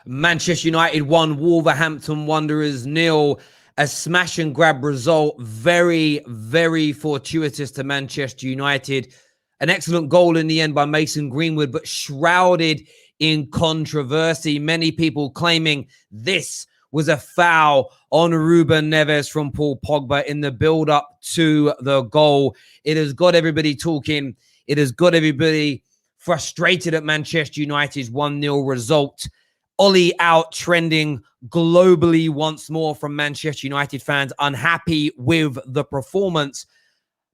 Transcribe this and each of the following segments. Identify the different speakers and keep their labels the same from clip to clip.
Speaker 1: Manchester United 1, Wolverhampton Wanderers 0. A smash and grab result. Very, very fortuitous to Manchester United. An excellent goal in the end by Mason Greenwood, but shrouded in controversy. Many people claiming this was a foul on Ruben Neves from Paul Pogba in the build-up to the goal. It has got everybody talking. It has got everybody frustrated at Manchester United's 1-0 result. Oleout trending globally once more from Manchester United fans, unhappy with the performance.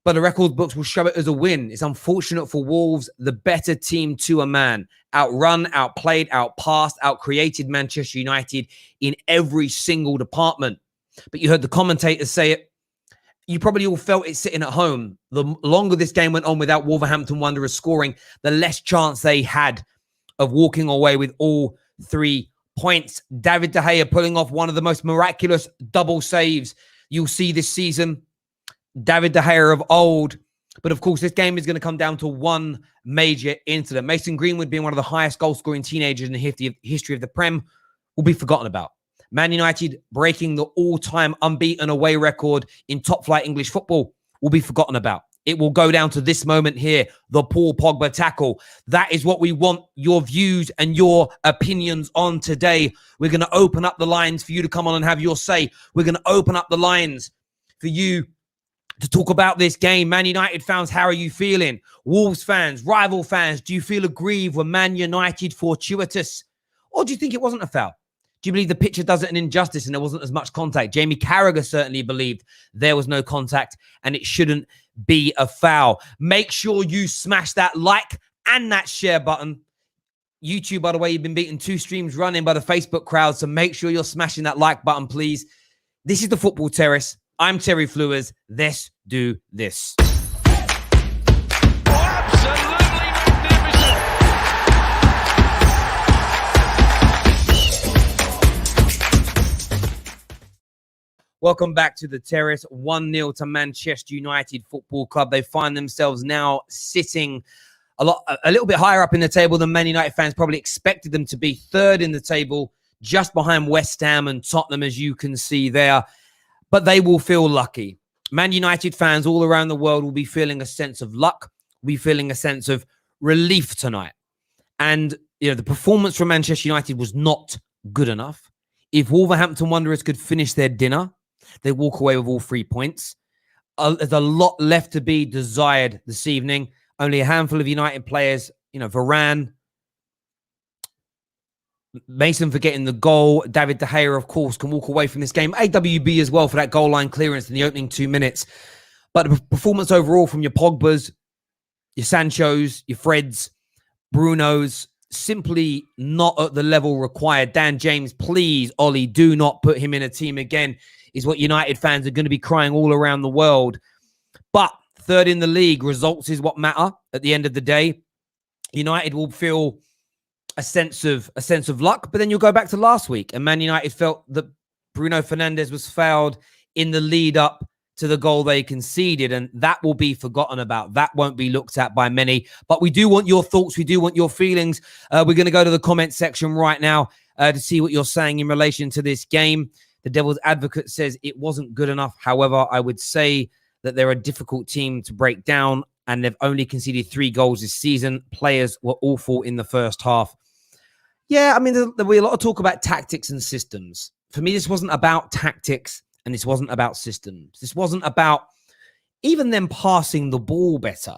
Speaker 1: But the record books will show it as a win. It's unfortunate for Wolves, the better team to a man. Outrun, outplayed, outpassed, outcreated Manchester United in every single department. But you heard the commentators say it. You probably all felt it sitting at home. The longer this game went on without Wolverhampton Wanderers scoring, the less chance they had of walking away with all 3 points. David De Gea pulling off one of the most miraculous double saves you'll see this season. David De Gea of old. But of course, this game is going to come down to one major incident. Mason Greenwood, being one of the highest goal-scoring teenagers in the history of the Prem, will be forgotten about. Man United breaking the all-time unbeaten away record in top-flight English football will be forgotten about. It will go down to this moment here, the Paul Pogba tackle. That is what we want your views and your opinions on today. We're going to open up the lines for you to come on and have your say. We're going to open up the lines for you to talk about this game. Man United fans, how are you feeling? Wolves fans, rival fans, do you feel aggrieved with Man United fortuitous? Or do you think it wasn't a foul? Do you believe the picture does it an injustice and there wasn't as much contact? Jamie Carragher certainly believed there was no contact and it shouldn't be a foul. Make sure you smash that like and that share button. YouTube, by the way, you've been beating 2 streams running by the Facebook crowd, so make sure you're smashing that like button, please. This is the Football Terrace. I'm Terry Flewers. Let's do this. Welcome back to the Terrace. 1-0 to Manchester United Football Club. They find themselves now sitting a little bit higher up in the table than Man United fans probably expected them to be. 3rd in the table, just behind West Ham and Tottenham, as you can see there. But they will feel lucky. Man United fans all around the world will be feeling a sense of luck, will be feeling a sense of relief tonight. And, you know, the performance from Manchester United was not good enough. If Wolverhampton Wanderers could finish their dinner, they walk away with all 3 points. There's a lot left to be desired this evening. Only a handful of United players, you know, Varane, Mason for getting the goal. David De Gea, of course, can walk away from this game. AWB as well for that goal line clearance in the opening 2 minutes. But the performance overall from your Pogbas, your Sanchos, your Freds, Brunos, simply not at the level required. Dan James, please, Ollie, do not put him in a team again, is what United fans are going to be crying all around the world. But 3rd in the league, results is what matter at the end of the day. United will feel a sense of luck, but then you'll go back to last week, and Man United felt that Bruno Fernandes was fouled in the lead up to the goal they conceded, and that will be forgotten about. That won't be looked at by many. But we do want your thoughts. We do want your feelings. We're going to go to the comment section right now to see what you're saying in relation to this game. The Devil's Advocate says it wasn't good enough. However, I would say that they're a difficult team to break down, and they've only conceded 3 goals this season. Players were awful in the first half. Yeah, I mean, there'll be a lot of talk about tactics and systems. For me, this wasn't about tactics and this wasn't about systems. This wasn't about even them passing the ball better.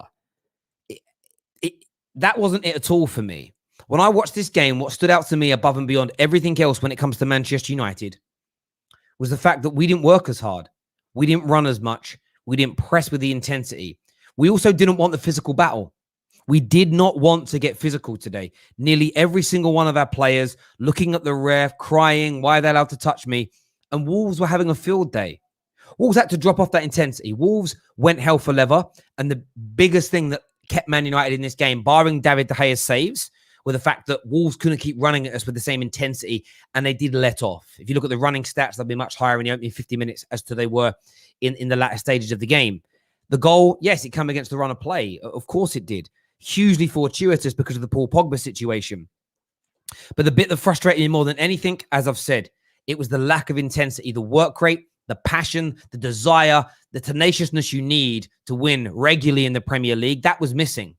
Speaker 1: That wasn't it at all for me. When I watched this game, what stood out to me above and beyond everything else when it comes to Manchester United was the fact that we didn't work as hard. We didn't run as much. We didn't press with the intensity. We also didn't want the physical battle. We did not want to get physical today. Nearly every single one of our players looking at the ref, crying, why are they allowed to touch me? And Wolves were having a field day. Wolves had to drop off that intensity. Wolves went hell for leather. And the biggest thing that kept Man United in this game, barring David De Gea's saves, were the fact that Wolves couldn't keep running at us with the same intensity, and they did let off. If you look at the running stats, they'll be much higher in the opening 50 minutes as to they were in the latter stages of the game. The goal, yes, it came against the run of play. Of course it did. Hugely fortuitous because of the Paul Pogba situation. But the bit that frustrated me more than anything, as I've said, it was the lack of intensity, the work rate, the passion, the desire, the tenaciousness you need to win regularly in the Premier League. That was missing.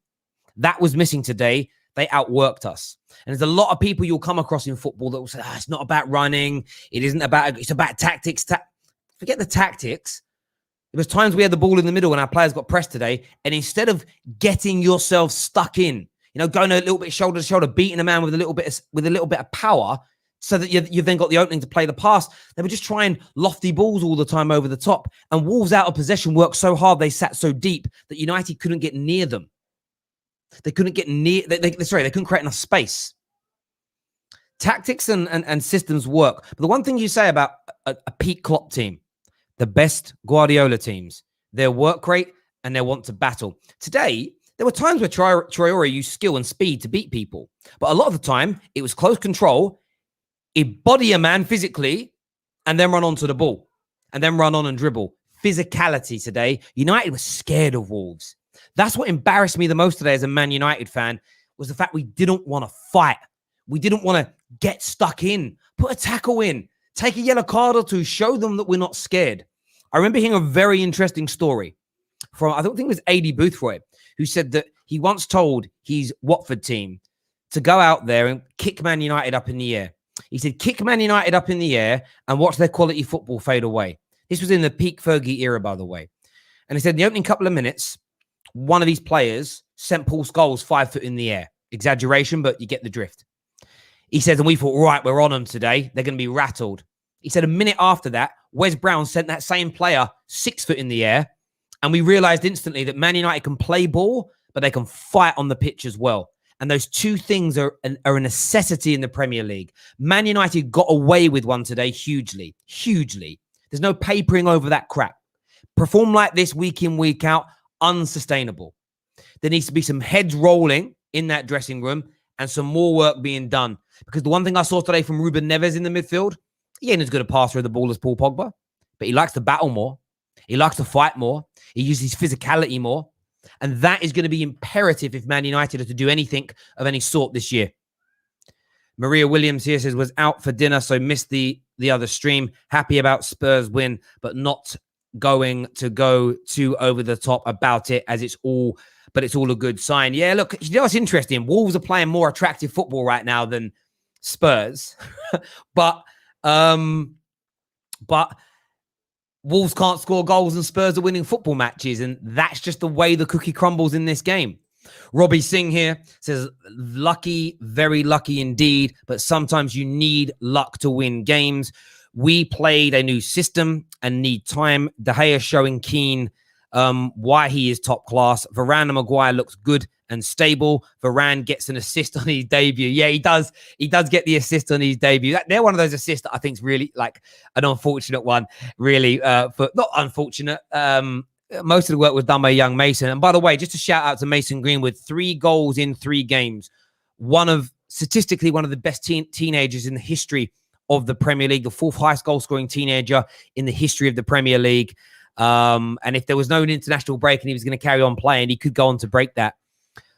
Speaker 1: That was missing today. They outworked us. And there's a lot of people you'll come across in football that will say, it's not about running. It isn't about, it's about tactics. Forget the tactics. There was times we had the ball in the middle and our players got pressed today. And instead of getting yourself stuck in, going a little bit shoulder to shoulder, beating a man with a little bit of power, so that you've then got the opening to play the pass, they were just trying lofty balls all the time over the top. And Wolves out of possession worked so hard, they sat so deep that United couldn't get near them. They couldn't get near. They couldn't create enough space. Tactics and systems work. But the one thing you say about a peak Klopp team, the best Guardiola teams, their work rate and their want to battle. Today, there were times where Traore used skill and speed to beat people. But a lot of the time, it was close control, he'd body a man physically, and then run onto the ball. And then run on and dribble. Physicality today. United was scared of Wolves. That's what embarrassed me the most today as a Man United fan, was the fact we didn't want to fight. We didn't want to get stuck in, put a tackle in, take a yellow card or two, show them that we're not scared. I remember hearing a very interesting story from, I don't think it was A.D. Boothroyd, who said that he once told his Watford team to go out there and kick Man United up in the air. He said, kick Man United up in the air and watch their quality football fade away. This was in the peak Fergie era, by the way. And he said, in the opening couple of minutes, one of these players sent Paul Scholes 5 foot in the air. Exaggeration, but you get the drift. He said, and we thought, right, we're on them today. They're going to be rattled. He said a minute after that, Wes Brown sent that same player 6 foot in the air. And we realized instantly that Man United can play ball, but they can fight on the pitch as well. And those two things are a necessity in the Premier League. Man United got away with one today hugely, hugely. There's no papering over that crap. Perform like this week in, week out, unsustainable. There needs to be some heads rolling in that dressing room and some more work being done. Because the one thing I saw today from Ruben Neves in the midfield, he ain't as good a passer of the ball as Paul Pogba, but he likes to battle more. He likes to fight more. He uses his physicality more. And that is going to be imperative if Man United are to do anything of any sort this year. Maria Williams here says, was out for dinner, so missed the other stream. Happy about Spurs win, but not going to go too over the top about it, as it's all a good sign. Yeah, look, you know what's interesting? Wolves are playing more attractive football right now than Spurs. but Wolves can't score goals and Spurs are winning football matches, and that's just the way the cookie crumbles in this game. Robbie Singh here says, lucky, very lucky indeed, but sometimes you need luck to win games. We played a new system and need time. De Gea showing Keane why he is top class. Varane and Maguire looks good and stable. Varane gets an assist on his debut. Yeah, he does. He does get the assist on his debut. They're one of those assists that I think is really like an unfortunate one. Really, for not unfortunate. Most of the work was done by young Mason. And by the way, just a shout out to Mason Greenwood, 3 goals in 3 games. Statistically, one of the best teenagers in the history of the Premier League, the 4th highest goal scoring teenager in the history of the Premier League. And if there was no international break and he was going to carry on playing, he could go on to break that.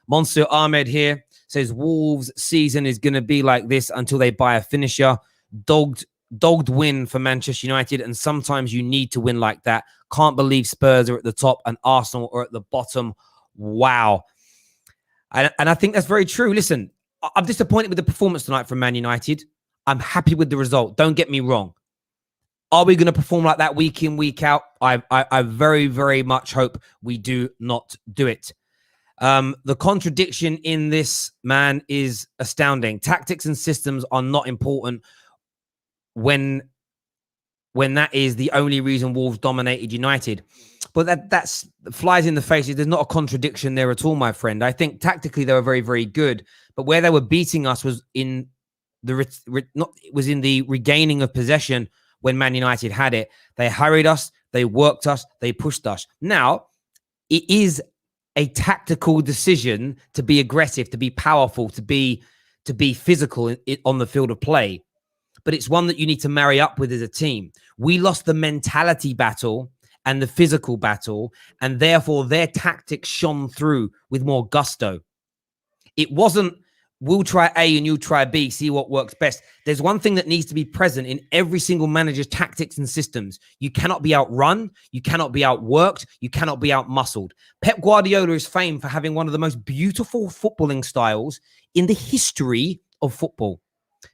Speaker 1: Monsieur Ahmed here says Wolves season is going to be like this until they buy a finisher. Dogged win for Manchester United, and sometimes you need to win like that. Can't believe Spurs are at the top and Arsenal are at the bottom. Wow. And I think that's very true. Listen, I'm disappointed with the performance tonight from Man United. I'm happy with the result. Don't get me wrong. Are we going to perform like that week in, week out? I very, very much hope we do not do it. The contradiction in this, man, is astounding. Tactics and systems are not important when that is the only reason Wolves dominated United. But that's flies in the face. There's not a contradiction there at all, my friend. I think tactically they were very, very good. But where they were beating us was in the regaining of possession when Man United had it. They hurried us, they worked us, they pushed us. Now, it is a tactical decision to be aggressive, to be powerful, to be physical on the field of play. But it's one that you need to marry up with as a team. We lost the mentality battle and the physical battle, and therefore their tactics shone through with more gusto. It wasn't we'll try A and you'll try B, see what works best. There's one thing that needs to be present in every single manager's tactics and systems. You cannot be outrun. You cannot be outworked. You cannot be outmuscled. Pep Guardiola is famed for having one of the most beautiful footballing styles in the history of football.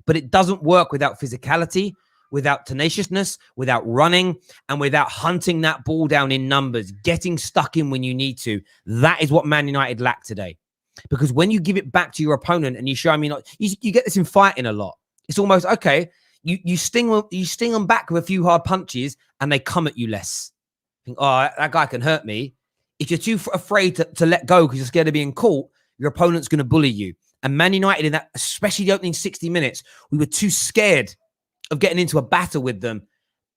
Speaker 1: But it doesn't work without physicality, without tenaciousness, without running, and without hunting that ball down in numbers, getting stuck in when you need to. That is what Man United lack today. Because when you give it back to your opponent and you show me, you get this in fighting a lot. It's almost, okay, you sting them back with a few hard punches and they come at you less. Think, oh, that guy can hurt me. If you're too afraid to let go because you're scared of being caught, your opponent's going to bully you. And Man United in that, especially the opening 60 minutes, we were too scared of getting into a battle with them.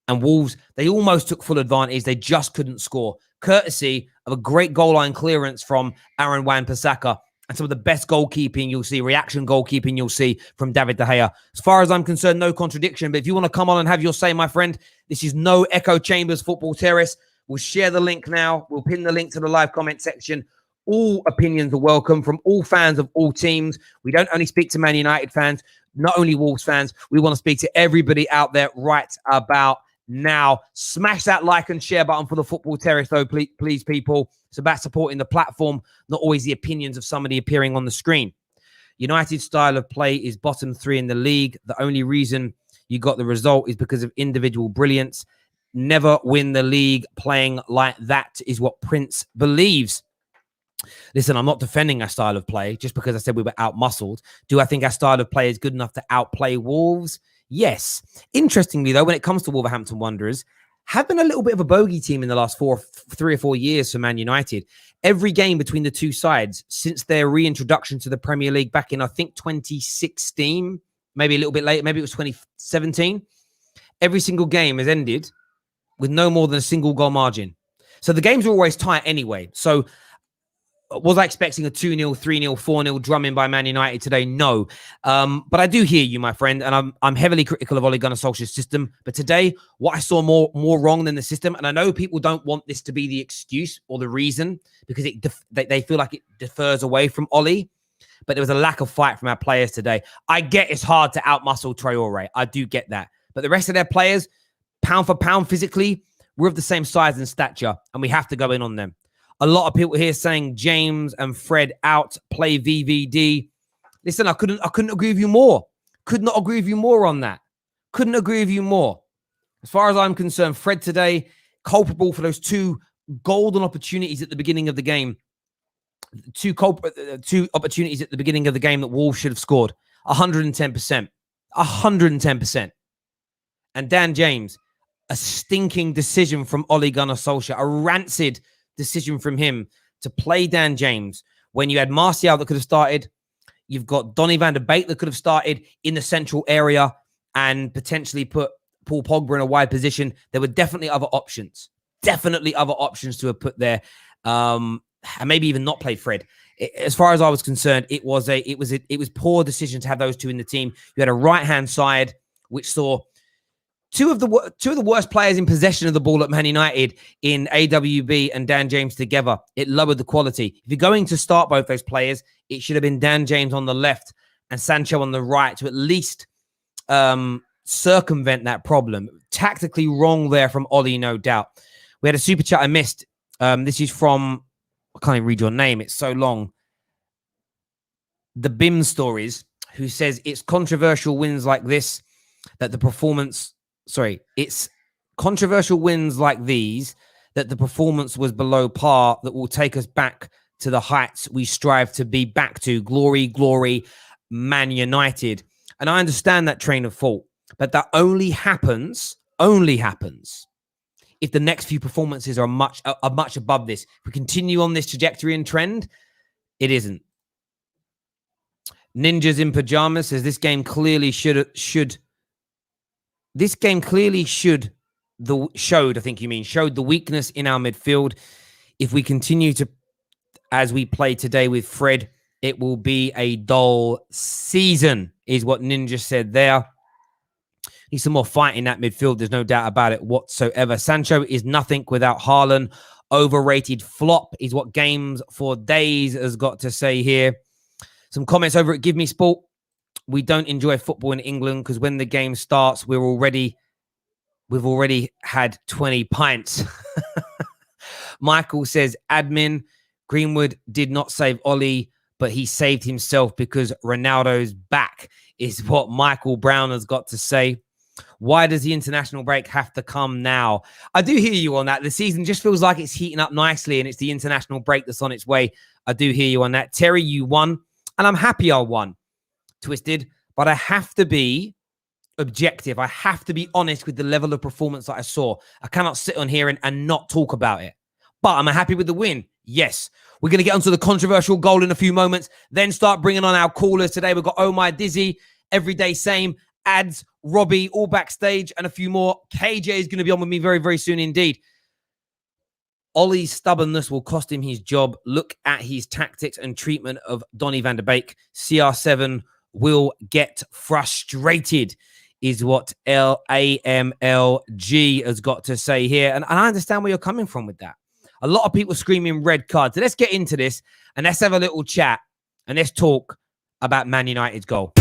Speaker 1: And Wolves, they almost took full advantage. They just couldn't score, courtesy of a great goal line clearance from Aaron Wan-Bissaka and some of the best goalkeeping you'll see, reaction goalkeeping you'll see from David De Gea. As far as I'm concerned, no contradiction. But if you want to come on and have your say, my friend, this is no echo chambers football terrace. We'll share the link now. We'll pin the link to the live comment section. All opinions are welcome from all fans of all teams. We don't only speak to Man United fans, not only Wolves fans. We want to speak to everybody out there right about now. Smash that like and share button for the football terrace, though, please, people. It's about supporting the platform, not always the opinions of somebody appearing on the screen. United's style of play is bottom 3 in the league. The only reason you got the result is because of individual brilliance. Never win the league playing like that is what Prince believes. Listen, I'm not defending our style of play just because I said we were out-muscled. Do I think our style of play is good enough to outplay Wolves? Yes. Interestingly, though, when it comes to Wolverhampton Wanderers, have been a little bit of a bogey team in the last 3 or 4 years for Man United. Every game between the two sides since their reintroduction to the Premier League back in, I think, 2016, maybe a little bit late, maybe it was 2017. Every single game has ended with no more than a single goal margin. So the games are always tight anyway. So was I expecting a 2-0, 3-0, 4-0 drumming by Man United today? No. But I do hear you, my friend, and I'm heavily critical of Ole Gunnar Solskjaer's system. But today, what I saw more wrong than the system, and I know people don't want this to be the excuse or the reason because they feel like it defers away from Ole, but there was a lack of fight from our players today. I get it's hard to outmuscle Traore. I do get that. But the rest of their players, pound for pound physically, we're of the same size and stature, and we have to go in on them. A lot of people here saying James and Fred out, play VVD. Listen, I couldn't agree with you more. Could not agree with you more on that. Couldn't agree with you more. As far as I'm concerned, Fred today, culpable for those 2 golden opportunities at the beginning of the game. 2 opportunities at the beginning of the game that Wolves should have scored. 110%. 110%. And Dan James, a stinking decision from Ole Gunnar Solskjaer, a rancid decision from him to play Dan James when you had Martial that could have started. You've got Donny van der Beek that could have started in the central area and potentially put Paul Pogba in a wide position. There were definitely other options. Definitely other options to have put there. And maybe even not play Fred. As far as I was concerned, it was poor decision to have those 2 in the team. You had a right-hand side which saw two of the worst players in possession of the ball at Man United in AWB and Dan James together. It lowered the quality. If you're going to start both those players, it should have been Dan James on the left and Sancho on the right to at least circumvent that problem. Tactically wrong there from Ollie, no doubt. We had a super chat I missed. This is from, I can't even read your name. It's so long. The BIM Stories, who says it's controversial wins like this that the performance... it's controversial wins like these that the performance was below par that will take us back to the heights we strive to be back to. Glory, glory, Man United. And I understand that train of thought, but that only happens if the next few performances are much above this. If we continue on this trajectory and trend, it isn't. Ninjas in Pajamas says this game clearly showed, the weakness in our midfield. If we continue to, as we play today with Fred, it will be a dull season, is what Ninja said there. Need some more fight in that midfield. There's no doubt about it whatsoever. Sancho is nothing without Haaland. Overrated flop is what Games for Days has got to say here. Some comments over at Give Me Sport. We don't enjoy football in England because when the game starts, we've already had 20 pints. Michael says, admin, Greenwood did not save Ollie, but he saved himself because Ronaldo's back, is what Michael Brown has got to say. Why does the international break have to come now? I do hear you on that. The season just feels like it's heating up nicely and it's the international break that's on its way. I do hear you on that. Terry, you won, and I'm happy I won, Twisted, but I have to be objective. I have to be honest with the level of performance that I saw. I cannot sit on here and not talk about it. But am I happy with the win? Yes. We're going to get onto the controversial goal in a few moments, then start bringing on our callers. Today we've got Oh My Dizzy, Everyday Same, Ads, Robbie, all backstage, and a few more. KJ is going to be on with me very, very soon indeed. Ollie's stubbornness will cost him his job. Look at his tactics and treatment of Donny van der Beek. CR7 will get frustrated, is what LAMLG has got to say here. And I understand where you're coming from with that. A lot of people screaming red card. So let's get into this and let's have a little chat and let's talk about Man United's goal.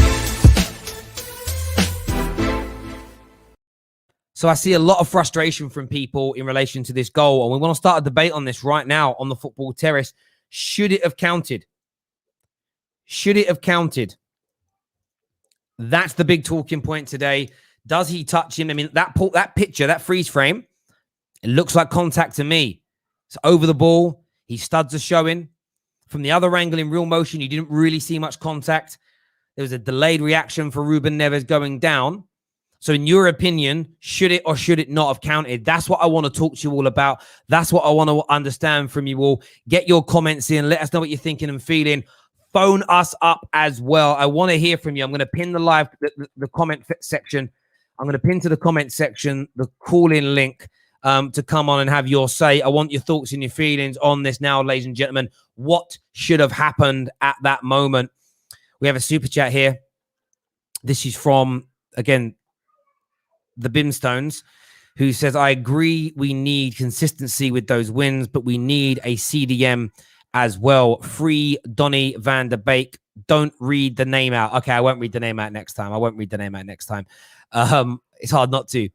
Speaker 1: So I see a lot of frustration from people in relation to this goal. And we want to start a debate on this right now on the football terrace. Should it have counted? Should it have counted? That's the big talking point today. Does he touch him? I mean, that picture, that freeze frame, it looks like contact to me. It's over the ball. His studs are showing. From the other angle in real motion, you didn't really see much contact. There was a delayed reaction for Ruben Neves going down. So in your opinion, should it or should it not have counted? That's what I want to talk to you all about. That's what I want to understand from you all. Get your comments in. Let us know what you're thinking and feeling. Phone us up as well. I want to hear from you. I'm going to pin the comment section. I'm going to pin to the comment section the call-in link to come on and have your say. I want your thoughts and your feelings on this now, ladies and gentlemen. What should have happened at that moment? We have a super chat here. This is from, again, the Bimstones, who says, I agree we need consistency with those wins, but we need a CDM as well. Free Donny van der Beek. Don't read the name out. Okay, I won't read the name out next time. It's hard not to.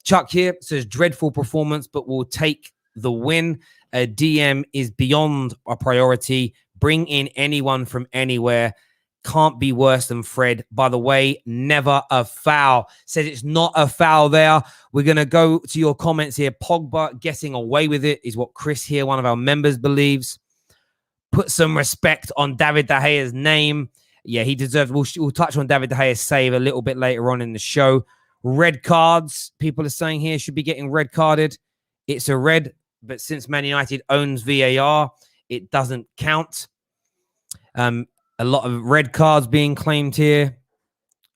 Speaker 1: Chuck here says, dreadful performance, but we'll take the win. A DM is beyond a priority. Bring in anyone from anywhere. Can't be worse than Fred. By the way, never a foul. Says it's not a foul there. We're going to go to your comments here. Pogba getting away with it is what Chris here, one of our members, believes. Put some respect on David De Gea's name. Yeah, he deserves. We'll touch on David De Gea's save a little bit later on in the show. Red cards, people are saying here, should be getting red carded. It's a red, but since Man United owns VAR, it doesn't count. A lot of red cards being claimed here.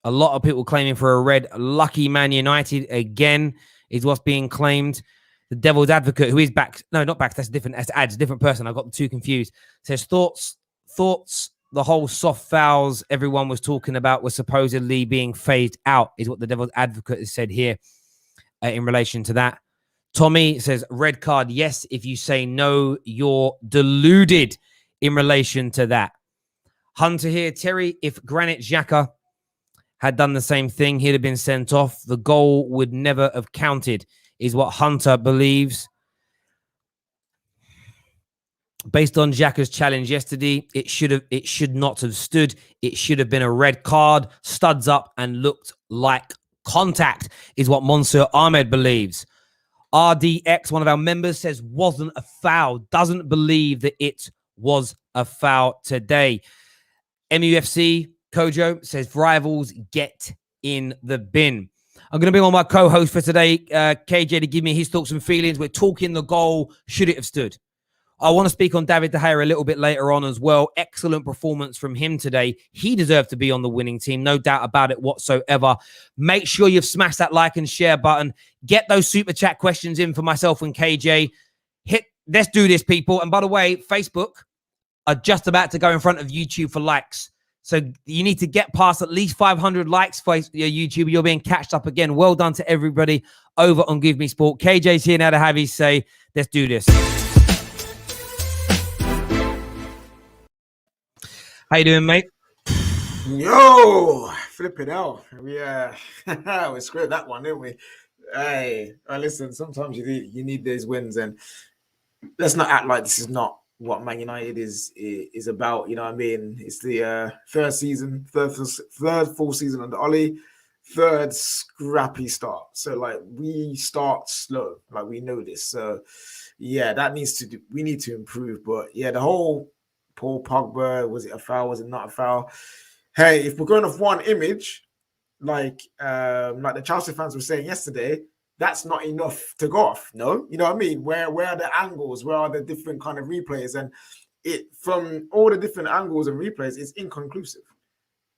Speaker 1: A lot of people claiming for a red. Lucky Man United again is what's being claimed. The devil's advocate, who is back. No, not back. That's different. That's ads. Different person. I got the two confused. Says thoughts. The whole soft fouls everyone was talking about was supposedly being phased out, is what the devil's advocate has said here in relation to that. Tommy says red card. Yes, if you say no, you're deluded in relation to that. Hunter here, Terry, if Granit Xhaka had done the same thing, he'd have been sent off. The goal would never have counted, is what Hunter believes. Based on Xhaka's challenge yesterday, it should not have stood. It should have been a red card, studs up, and looked like contact, is what Monsieur Ahmed believes. RDX, one of our members, says wasn't a foul. Doesn't believe that it was a foul today. MUFC Kojo says rivals get in the bin. I'm going to bring on my co-host for today, KJ, to give me his thoughts and feelings. We're talking the goal. Should it have stood? I want to speak on David De Gea a little bit later on as well. Excellent performance from him today. He deserved to be on the winning team. No doubt about it whatsoever. Make sure you've smashed that like and share button. Get those super chat questions in for myself and KJ. Let's do this, people. And by the way, Facebook are just about to go in front of YouTube for likes. So you need to get past at least 500 likes for your YouTube. You're being catched up again. Well done to everybody over on Give Me Sport. KJ's here now to have his say. Let's do this. How you doing, mate?
Speaker 2: Yo, flip it out. We screwed that one, didn't we? Hey, listen. Sometimes you need those wins, and let's not act like this is not what Man United is about. You know what I mean? It's the third full season under Ollie, third scrappy start. So like we start slow, like we know this. So yeah, we need to improve. But yeah, the whole Paul Pogba, was it a foul? Was it not a foul? Hey, if we're going off one image, like the Chelsea fans were saying yesterday, that's not enough to go off. No, you know what I mean? Where are the angles? Where are the different kind of replays? And it from all the different angles and replays, it's inconclusive.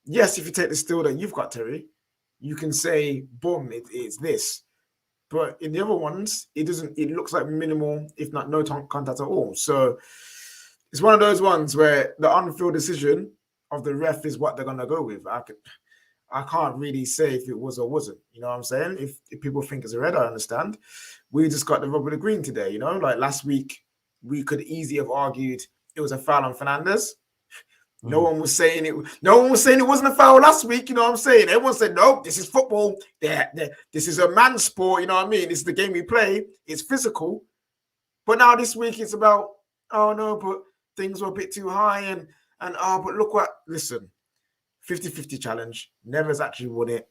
Speaker 2: Yes, if you take the still that you've got, Terry, you can say, boom, it's this. But in the other ones, it doesn't. It looks like minimal, if not no contact at all. So it's one of those ones where the on-field decision of the ref is what they're gonna go with. I can't really say if it was or wasn't. You know what I'm saying? If people think it's a red, I understand. We just got the rub of the green today. You know, like last week, we could easily have argued it was a foul on Fernandes. No one was saying it. No one was saying it wasn't a foul last week. You know what I'm saying? Everyone said, "No, this is football. This is a man's sport." You know what I mean? This is the game we play. It's physical. But now this week, it's about, oh no, but things were a bit too high, and but look what. Listen, 50-50 challenge. Never's actually won it.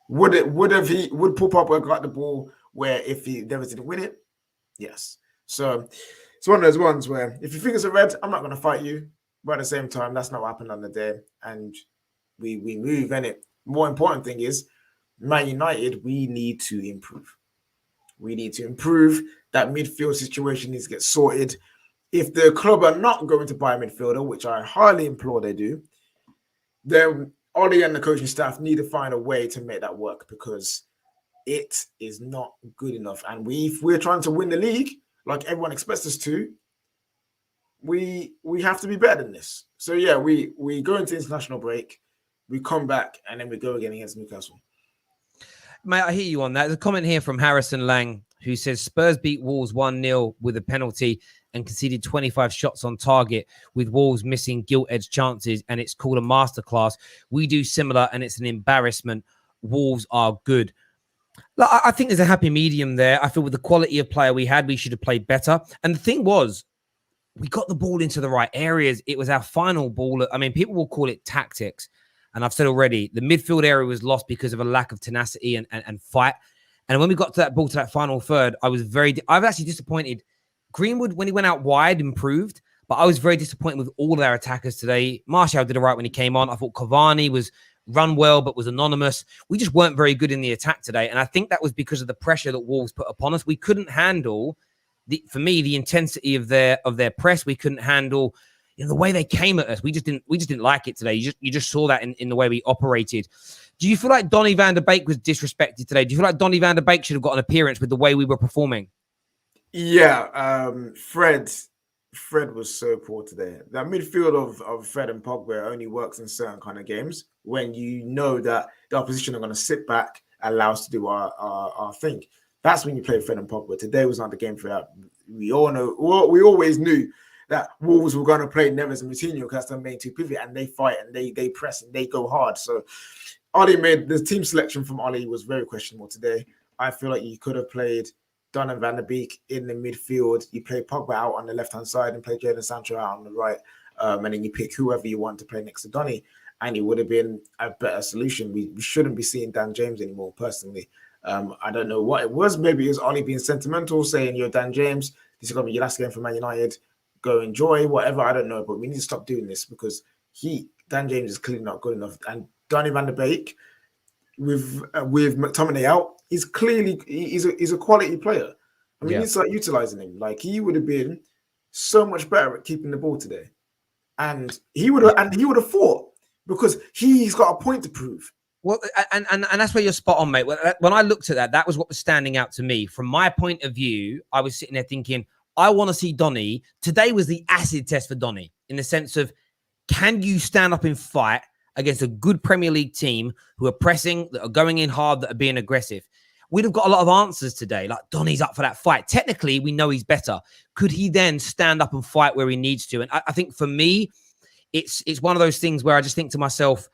Speaker 2: Would Paul Pogba got the ball where if he never didn't win it? Yes. So it's one of those ones where if you think it's a red, I'm not going to fight you. But at the same time, that's not what happened on the day. And we move, and it. More important thing is, Man United, we need to improve. We need to improve. That midfield situation needs to get sorted. If the club are not going to buy a midfielder, which I highly implore they do, then Ollie and the coaching staff need to find a way to make that work, because it is not good enough. And if we're trying to win the league, like everyone expects us to, we have to be better than this. So yeah, we go into international break, we come back, and then we go again against Newcastle.
Speaker 1: Mate, I hear you on that. There's a comment here from Harrison Lang, who says Spurs beat Wolves 1-0 with a penalty and conceded 25 shots on target, with Wolves missing gilt-edged chances, and it's called a masterclass. We do similar, and it's an embarrassment. Wolves are good. Look, I think there's a happy medium there. I feel with the quality of player we had, we should have played better. And the thing was, we got the ball into the right areas. It was our final ball. I mean, people will call it tactics. And I've said already, the midfield area was lost because of a lack of tenacity and fight. And when we got to that ball, to that final third, I was actually disappointed. Greenwood, when he went out wide, improved. But I was very disappointed with all of our attackers today. Martial did all right when he came on. I thought Cavani was run well, but was anonymous. We just weren't very good in the attack today. And I think that was because of the pressure that Wolves put upon us. We couldn't handle, for me, the intensity of their press. We couldn't handle the way they came at us. We just didn't like it today. You just saw that in the way we operated. Do you feel like Donny van de Beek was disrespected today? Do you feel like Donny van de Beek should have got an appearance with the way we were performing?
Speaker 2: Yeah, Fred was so poor today. That midfield of Fred and Pogba only works in certain kind of games when you know that the opposition are going to sit back, allow us to do our thing. That's when you play Fred and Pogba. Today was not the game for that. We always knew that Wolves were going to play Neves and Moutinho because that's their main two pivot, and they fight and they press and they go hard. So Ollie made the team selection from Ollie was very questionable today. I feel like you could have played Donny van de Beek in the midfield. You play Pogba out on the left-hand side and play Jadon Sancho out on the right. And then you pick whoever you want to play next to Donny. And it would have been a better solution. We shouldn't be seeing Dan James anymore, personally. I don't know what it was. Maybe it was Ollie being sentimental, saying, you're Dan James. This is going to be your last game for Man United. Go enjoy, whatever. I don't know. But we need to stop doing this because Dan James is clearly not good enough. And Donny van de Beek, with McTominay out, he's a quality player. I mean, you need to start utilizing him. Like, he would have been so much better at keeping the ball today, and he would have fought because he's got a point to prove.
Speaker 1: Well, and that's where you're spot on, mate. When I looked at that was what was standing out to me. From my point of view, I was sitting there thinking, I want to see Donny. Today was the acid test for Donny in the sense of, can you stand up and fight against a good Premier League team who are pressing, that are going in hard, that are being aggressive? We'd have got a lot of answers today. Like, Donny's up for that fight. Technically, we know he's better. Could he then stand up and fight where he needs to? And I think for me, it's one of those things where I just think to myself,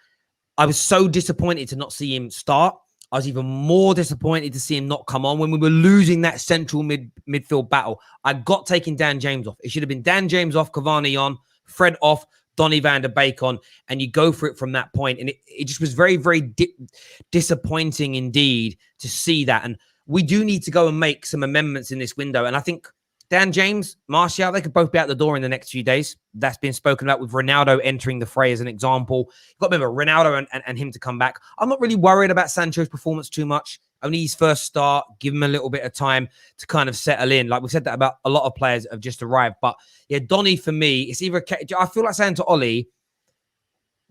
Speaker 1: I was so disappointed to not see him start. I was even more disappointed to see him not come on when we were losing that central midfield battle. I got taking Dan James off. It should have been Dan James off, Cavani on, Fred off, Donny van der Beek on, and you go for it from that point. And it just was very, very disappointing indeed to see that. And we do need to go and make some amendments in this window. And I think Dan James, Martial, they could both be out the door in the next few days. That's been spoken about with Ronaldo entering the fray as an example. You've got to remember, Ronaldo and him to come back. I'm not really worried about Sancho's performance too much. Only his first start. Give him a little bit of time to kind of settle in. Like we've said that about a lot of players that have just arrived. But yeah, Donny, for me, it's either... I feel like saying to Ollie,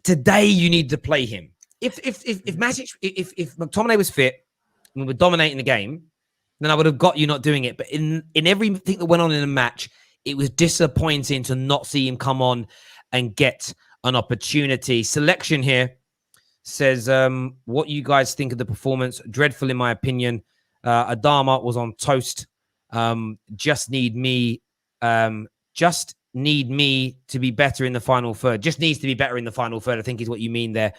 Speaker 1: today you need to play him. If McTominay was fit and we were dominating the game, then I would have got you not doing it. But in everything that went on in the match, it was disappointing to not see him come on and get an opportunity. Selection here says, what you guys think of the performance? Dreadful, in my opinion. Adama was on toast. Just need me to be better in the final third. Just needs to be better in the final third, I think is what you mean there.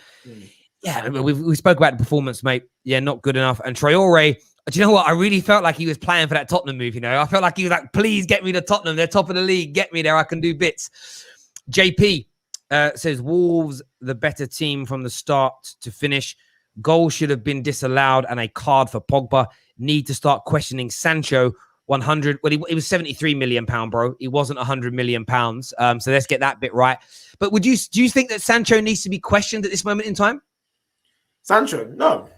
Speaker 1: Yeah, we spoke about the performance, mate. Yeah, not good enough. And Traore, do you know what? I really felt like he was playing for that Tottenham move, you know? I felt like he was like, please get me to Tottenham. They're top of the league. Get me there. I can do bits. JP says, Wolves, the better team from the start to finish. Goal should have been disallowed and a card for Pogba. Need to start questioning Sancho. 100. Well, he was 73 million pound, bro. He wasn't 100 million pounds. So let's get that bit right. But do you think that Sancho needs to be questioned at this moment in time?
Speaker 2: Sancho, no.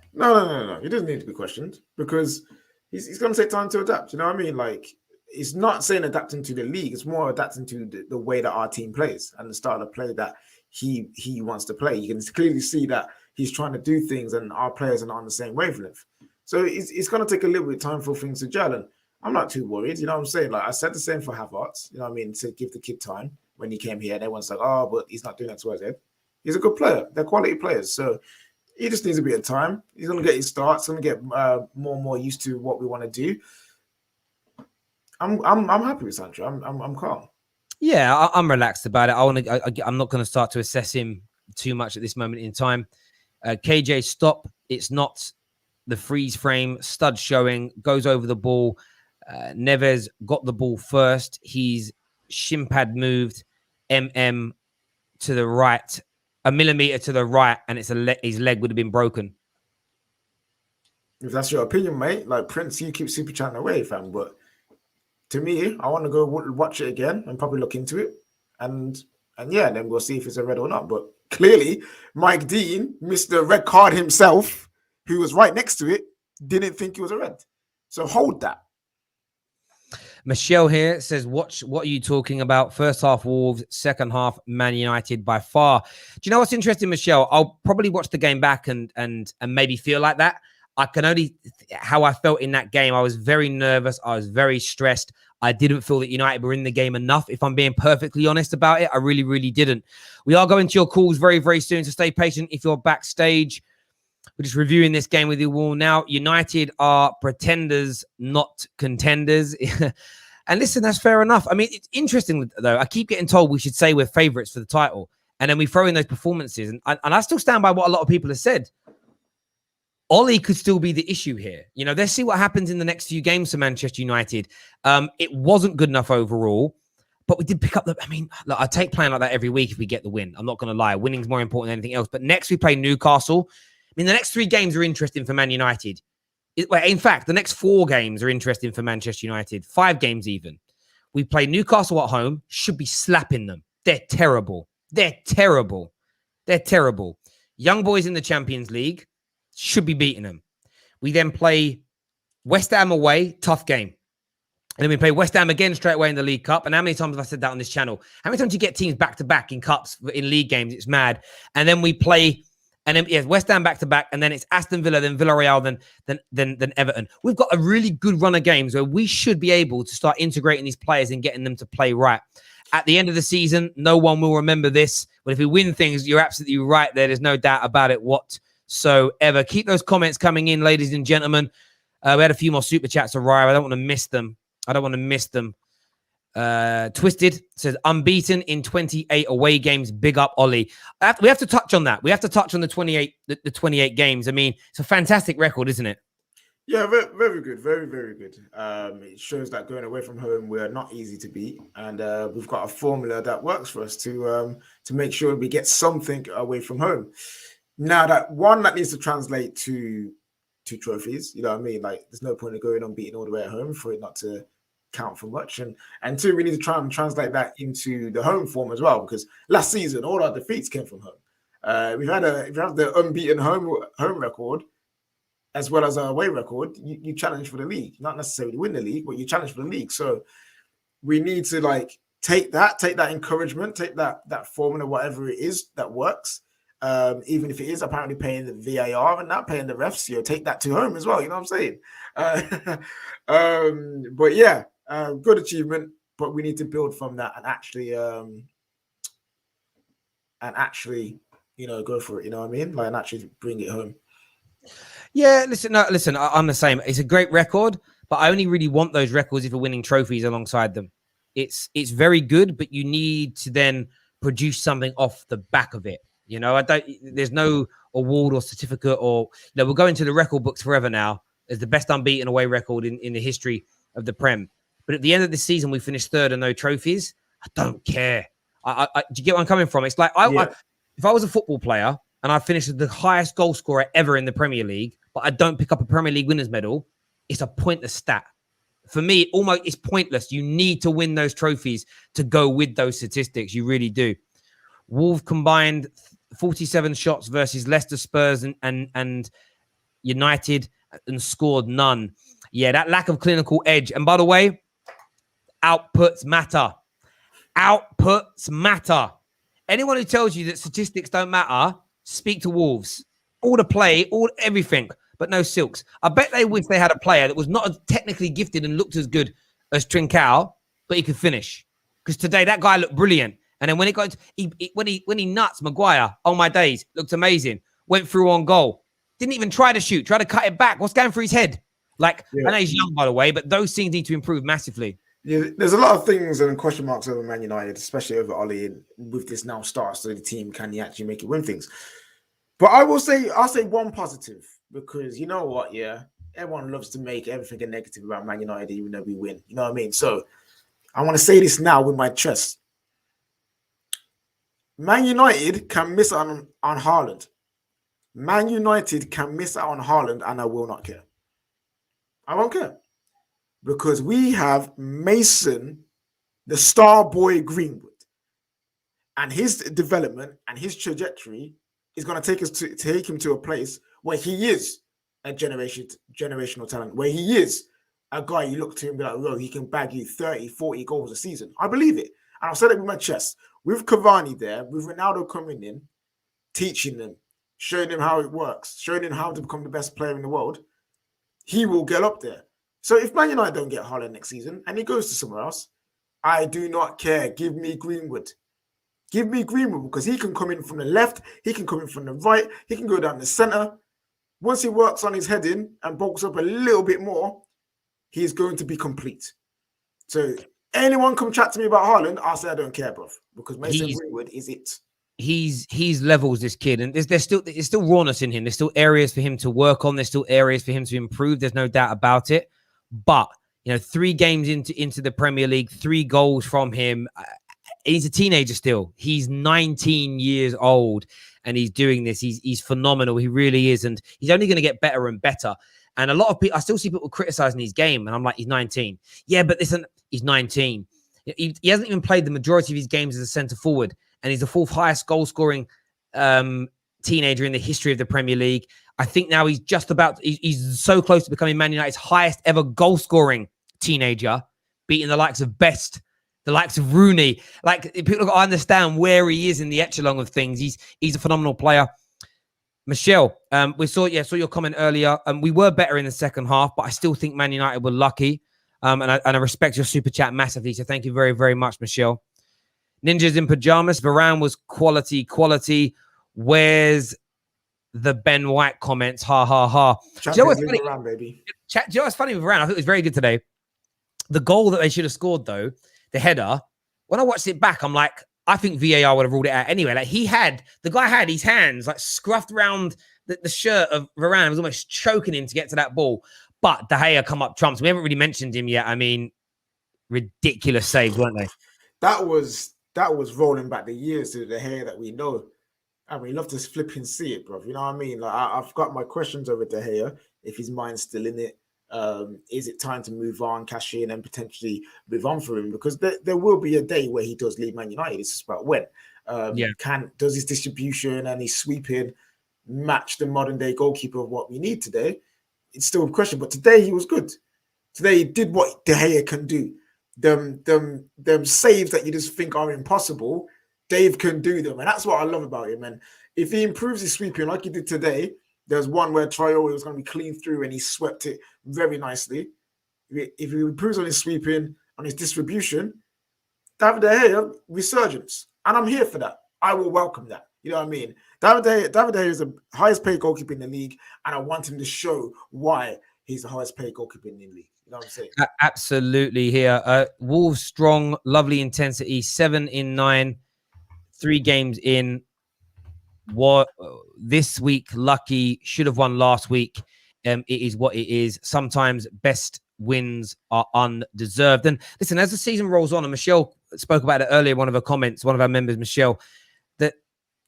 Speaker 2: He doesn't need to be questioned because he's going to take time to adapt. You know what I mean? Like, it's not saying adapting to the league. It's more adapting to the way that our team plays and the style of play that he wants to play. You can clearly see that he's trying to do things and our players are not on the same wavelength. So it's going to take a little bit of time for things to gel. And I'm not too worried. You know what I'm saying? Like, I said the same for Havertz. You know what I mean? To give the kid time when he came here. And everyone's like, oh, but he's not doing that to us. He's a good player. They're quality players. So he just needs a bit of time. He's going to get his starts. Going to get more and more used to what we want to do. I'm happy with Sancho. I'm calm.
Speaker 1: Yeah, I'm relaxed about it. I'm not going to start to assess him too much at this moment in time. KJ, stop. It's not the freeze frame. Stud showing. Goes over the ball. Neves got the ball first. He's shin pad moved. MM to the right. A millimeter to the right, and his leg would have been broken.
Speaker 2: If that's your opinion, mate, like Prince, you keep super chatting away, fam. But to me, I want to go watch it again and probably look into it, and yeah, then we'll see if it's a red or not. But clearly, Mike Dean, Mr. Red Card himself, who was right next to it, didn't think it was a red. So hold that.
Speaker 1: Michelle here says, what are you talking about? First half Wolves, second half Man United by far. Do you know what's interesting, Michelle? I'll probably watch the game back and maybe feel like that. I can only how I felt in that game. I was very nervous. I was very stressed. I didn't feel that United were in the game enough. If I'm being perfectly honest about it, I really, really didn't. We are going to your calls very, very soon, so stay patient if you're backstage. We're just reviewing this game with you all now. United are pretenders, not contenders. And listen, that's fair enough. I mean, it's interesting, though. I keep getting told we should say we're favourites for the title. And then we throw in those performances. And I still stand by what a lot of people have said. Ollie could still be the issue here. You know, let's see what happens in the next few games for Manchester United. It wasn't good enough overall. But we did pick up I mean, look, I take playing like that every week if we get the win. I'm not going to lie. Winning's more important than anything else. But next we play Newcastle. I mean, the next 3 games are interesting for Man United. In fact, the next 4 games are interesting for Manchester United. 5 games even. We play Newcastle at home. Should be slapping them. They're terrible. They're terrible. They're terrible. Young boys in the Champions League. Should be beating them. We then play West Ham away. Tough game. And then we play West Ham again straight away in the League Cup. And how many times have I said that on this channel? How many times do you get teams back-to-back in cups, in league games? It's mad. And then we play... And then, yes, West Ham back-to-back, and then it's Aston Villa, then Villarreal, then Everton. We've got a really good run of games where we should be able to start integrating these players and getting them to play right. At the end of the season, no one will remember this. But if we win things, you're absolutely right there. There's no doubt about it whatsoever. Keep those comments coming in, ladies and gentlemen. We had a few more super chats arrive. I don't want to miss them. Twisted says unbeaten in 28 away games. Big up, Ollie. We have to touch on that. We have to touch on the 28 games. I mean, it's a fantastic record, isn't it?
Speaker 2: Yeah, very, very good. Very, very good. It shows that going away from home, we're not easy to beat. And we've got a formula that works for us to make sure we get something away from home. Now, that needs to translate to trophies. You know what I mean? Like, there's no point in going unbeaten all the way at home for it not to count for much. And two, we need to try and translate that into the home form as well, because last season, all our defeats came from home. If you have the unbeaten home record, as well as our away record, you challenge for the league. Not necessarily win the league, but you challenge for the league. So we need to like take that encouragement, take that formula, whatever it is that works. Even if it is apparently paying the VAR and not paying the refs, take that to home as well. You know what I'm saying? But yeah, good achievement. But we need to build from that and actually, go for it. You know what I mean? Like, and actually bring it home.
Speaker 1: Yeah, listen, I'm the same. It's a great record, but I only really want those records if we're winning trophies alongside them. It's very good, but you need to then produce something off the back of it. There's no award or certificate we'll go into the record books forever now as the best unbeaten away record in the history of the Prem. But at the end of the season, we finished third and no trophies. I don't care. Do you get where I'm coming from? It's like, if I was a football player and I finished as the highest goal scorer ever in the Premier League, but I don't pick up a Premier League winners medal, it's a pointless stat. For me, it's pointless. You need to win those trophies to go with those statistics. You really do. Wolves combined 47 shots versus Leicester, Spurs, and United, and scored none. Yeah, that lack of clinical edge. And by the way, outputs matter. Outputs matter. Anyone who tells you that statistics don't matter, speak to Wolves. All the play, everything, but no silks. I bet they wish they had a player that was not as technically gifted and looked as good as Trincao, but he could finish. Because today that guy looked brilliant. And then when when he nuts Maguire, oh my days, looked amazing. Went through on goal. Didn't even try to shoot, tried to cut it back. What's going through his head? I know he's young, by the way, but those things need to improve massively.
Speaker 2: Yeah, there's a lot of things and question marks over Man United, especially over Ollie, and with this now start, so the team, can he actually make it win things? But I'll say one positive, because you know what, everyone loves to make everything a negative about Man United, even though we win. You know what I mean? So I want to say this now with my chest. Man United can miss out on Haaland. Man United can miss out on Haaland, and I will not care. I won't care. Because we have Mason, the star boy Greenwood, and his development and his trajectory is going to take him to a place where he is a generational talent, where he is a guy you look to him and be like, oh, he can bag you 30, 40 goals a season. I believe it. And I'll say that with my chest. With Cavani there, with Ronaldo coming in, teaching them, showing them how it works, showing them how to become the best player in the world, he will get up there. So if Man United don't get Haaland next season and he goes to somewhere else, I do not care. Give me Greenwood. Give me Greenwood, because he can come in from the left, he can come in from the right, he can go down the centre. Once he works on his heading and bulks up a little bit more, he is going to be complete. So anyone come chat to me about Haaland, I'll say I don't care, bro, because Mason Greenwood is it.
Speaker 1: He's levels, this kid, and there's still rawness in him. There's still areas for him to work on. There's still areas for him to improve. There's no doubt about it. But 3 games into the Premier League, 3 goals from him. He's a teenager still. He's 19 years old, and he's doing this. He's phenomenal. He really is, and he's only going to get better and better. And a lot of people, I still see people criticizing his game, and I'm like, he's 19. Yeah, but listen, he's 19. He hasn't even played the majority of his games as a centre forward, and he's the 4th highest goal scoring teenager in the history of the Premier League. I think now he's so close to becoming Man United's highest ever goal scoring teenager, beating the likes of Best, the likes of Rooney. Like, people got to understand where he is in the echelon of things. He's a phenomenal player. Michelle, we saw your comment earlier. We were better in the second half, but I still think Man United were lucky. And I respect your super chat massively. So thank you very, very much, Michelle. Ninjas in pajamas. Varane was quality. Where's the Ben White comments? Ha ha ha. Do you know what's funny?
Speaker 2: Varane, baby.
Speaker 1: Do you know what's funny with Varane? I think it was very good today. The goal that they should have scored, though, the header. When I watched it back, I'm like, I think VAR would have ruled it out anyway. Like the guy had his hands like scruffed around the shirt of Varane. It was almost choking him to get to that ball. But De Gea come up trumps. We haven't really mentioned him yet. I mean, ridiculous saves, weren't they?
Speaker 2: That was rolling back the years to the hair that we know. And we love to flip and see it, bro. You know what I mean? Like I've got my questions over De Gea, if his mind's still in it. Is it time to move on, cash in, and potentially move on for him? Because there will be a day where he does leave Man United. It's just about when. Does his distribution and his sweeping match the modern day goalkeeper of what we need today? It's still a question. But today he was good. Today he did what De Gea can do. Them saves that you just think are impossible, Dave can do them. And that's what I love about him. And if he improves his sweeping like he did today, there's one where Traore was going to be clean through and he swept it very nicely. If he improves on his sweeping, on his distribution, David De Gea, resurgence. And I'm here for that. I will welcome that. You know what I mean? David De Gea is the highest paid goalkeeper in the league, and I want him to show why he's the highest paid goalkeeper in the league. You know what I'm saying?
Speaker 1: Absolutely here. Wolves strong, lovely intensity, 7 in 9, 3 games in. What this week, lucky, should have won last week. It is what it is. Sometimes best wins are undeserved. And listen, as the season rolls on, and Michelle spoke about it earlier, one of her comments, one of our members, Michelle, that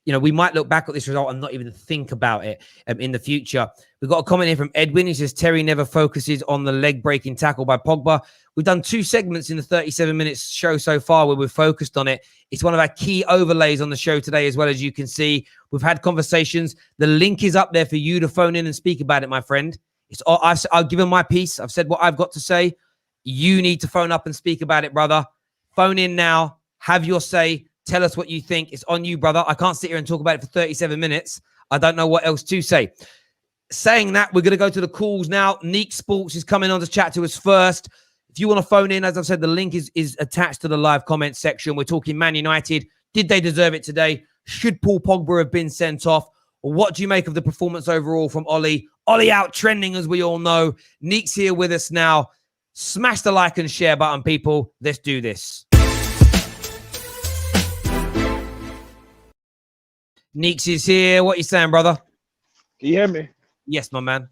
Speaker 1: we might look back at this result and not even think about it in the future. We've got a comment here from Edwin. He says, Terry never focuses on the leg-breaking tackle by Pogba. We've done 2 segments in the 37 minutes show so far where we've focused on it. It's one of our key overlays on the show today, as well, as you can see. We've had conversations. The link is up there for you to phone in and speak about it, my friend. I've given my piece. I've said what I've got to say. You need to phone up and speak about it, brother. Phone in now. Have your say. Tell us what you think. It's on you, brother. I can't sit here and talk about it for 37 minutes. I don't know what else to say. Saying that, we're going to go to the calls now. Neek Sports is coming on to chat to us first. If you want to phone in, as I've said, the link is attached to the live comment section. We're talking Man United. Did they deserve it today? Should Paul Pogba have been sent off? Or what do you make of the performance overall from Ollie? Ollie out trending, as we all know. Neek's here with us now. Smash the like and share button, people. Let's do this. Neeks is here. What are you saying, brother?
Speaker 3: Can you hear me?
Speaker 1: Yes, my man.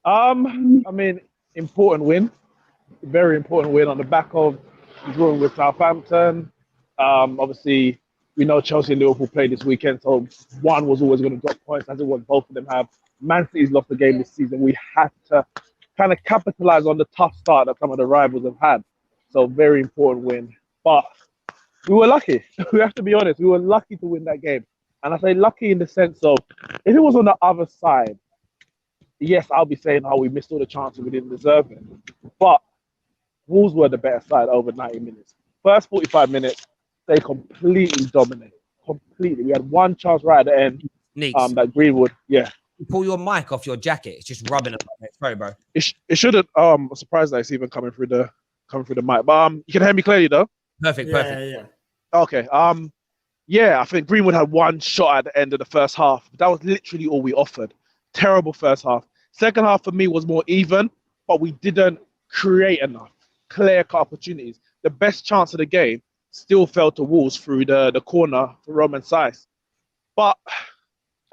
Speaker 3: I mean, important win. Very important win on the back of drawing with Southampton. Obviously, we know Chelsea and Liverpool played this weekend, so one was always going to drop points, as it was both of them have. Man City's lost the game this season. We had to kind of capitalize on the tough start that some of the rivals have had. So very important win. But we were lucky. We have to be honest. We were lucky to win that game. And I say lucky in the sense of, if it was on the other side, yes, I'll be saying, we missed all the chances, we didn't deserve it. But Wolves were the better side over 90 minutes. First 45 minutes, they completely dominated. Completely. We had one chance right at the end.
Speaker 1: Neeks.
Speaker 3: That Greenwood, yeah.
Speaker 1: Pull your mic off your jacket. It's just rubbing it. Sorry, bro.
Speaker 3: It shouldn't. I'm surprised that it's even coming through the mic. But you can hear me clearly though.
Speaker 1: Perfect.
Speaker 2: Yeah.
Speaker 3: Okay. Yeah, I think Greenwood had one shot at the end of the first half. That was literally all we offered. Terrible first half. Second half for me was more even, but we didn't create enough clear-cut opportunities. The best chance of the game still fell to Wolves through the corner for Roman Saiz. But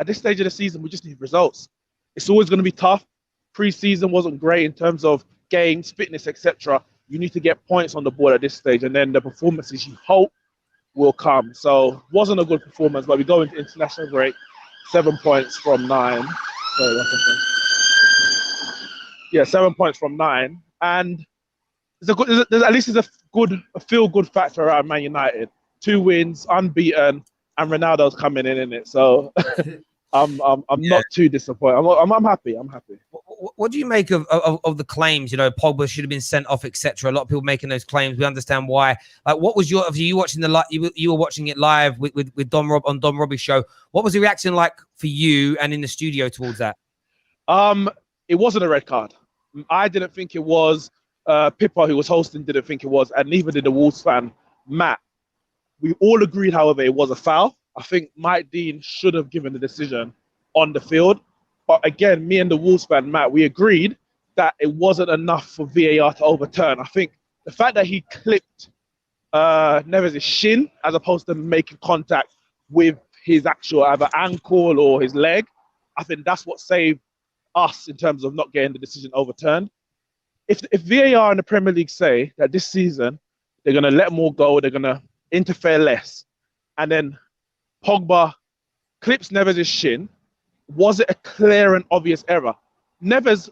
Speaker 3: at this stage of the season, we just need results. It's always going to be tough. Pre-season wasn't great in terms of games, fitness, etc. You need to get points on the board at this stage, and then the performances you hope will come. So wasn't a good performance, but we go into international break, 7 points from 9. Sorry, 1 second. Yeah, 7 points from 9, and at least there's a feel-good factor around Man United. 2 wins, unbeaten, and Ronaldo's coming in it. So I'm not too disappointed. I'm happy.
Speaker 1: What do you make of the claims? Pogba should have been sent off, etc. A lot of people making those claims. We understand why. Like, what was you watching you were watching it live with Don Rob on Don Robbie's show? What was the reaction like for you and in the studio towards that?
Speaker 3: It wasn't a red card. I didn't think it was. Pippa, who was hosting, didn't think it was, and neither did the Wolves fan, Matt. We all agreed, however, it was a foul. I think Mike Dean should have given the decision on the field. But again, me and the Wolves fan, Matt, we agreed that it wasn't enough for VAR to overturn. I think the fact that he clipped Neves' shin as opposed to making contact with his actual either ankle or his leg. I think that's what saved us in terms of not getting the decision overturned. If VAR in the Premier League say that this season they're going to let more go, they're going to interfere less, and then Pogba clips Neves' shin, was it a clear and obvious error? Neves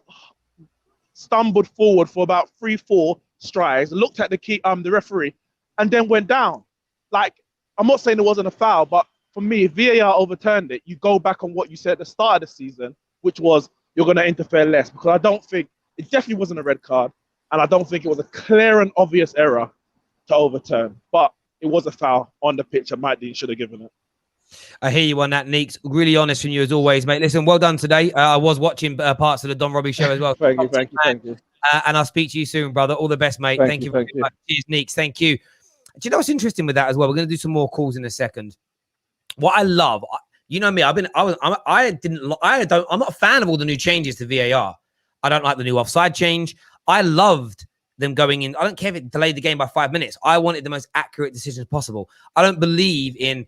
Speaker 3: stumbled forward for about 3-4 strides, looked at the referee, and then went down. Like, I'm not saying it wasn't a foul, but for me, if VAR overturned it, you go back on what you said at the start of the season, which was you're going to interfere less, because I don't think it definitely wasn't a red card, and I don't think it was a clear and obvious error to overturn. But it was a foul on the pitch, and Mike Dean should have given it.
Speaker 1: I hear you on that, Neeks. Really honest from you as always, mate. Listen, well done today. I was watching parts of the Don Robbie show as well.
Speaker 3: Thank you.
Speaker 1: And I'll speak to you soon, brother. All the best, mate. Thank you very much. Cheers, Neeks. Thank you. Do you know what's interesting with that as well? We're going to do some more calls in a second. What I love, you know me, I'm not a fan of all the new changes to VAR. I don't like the new offside change. I loved them going in. I don't care if it delayed the game by 5 minutes. I wanted the most accurate decisions possible. I don't believe in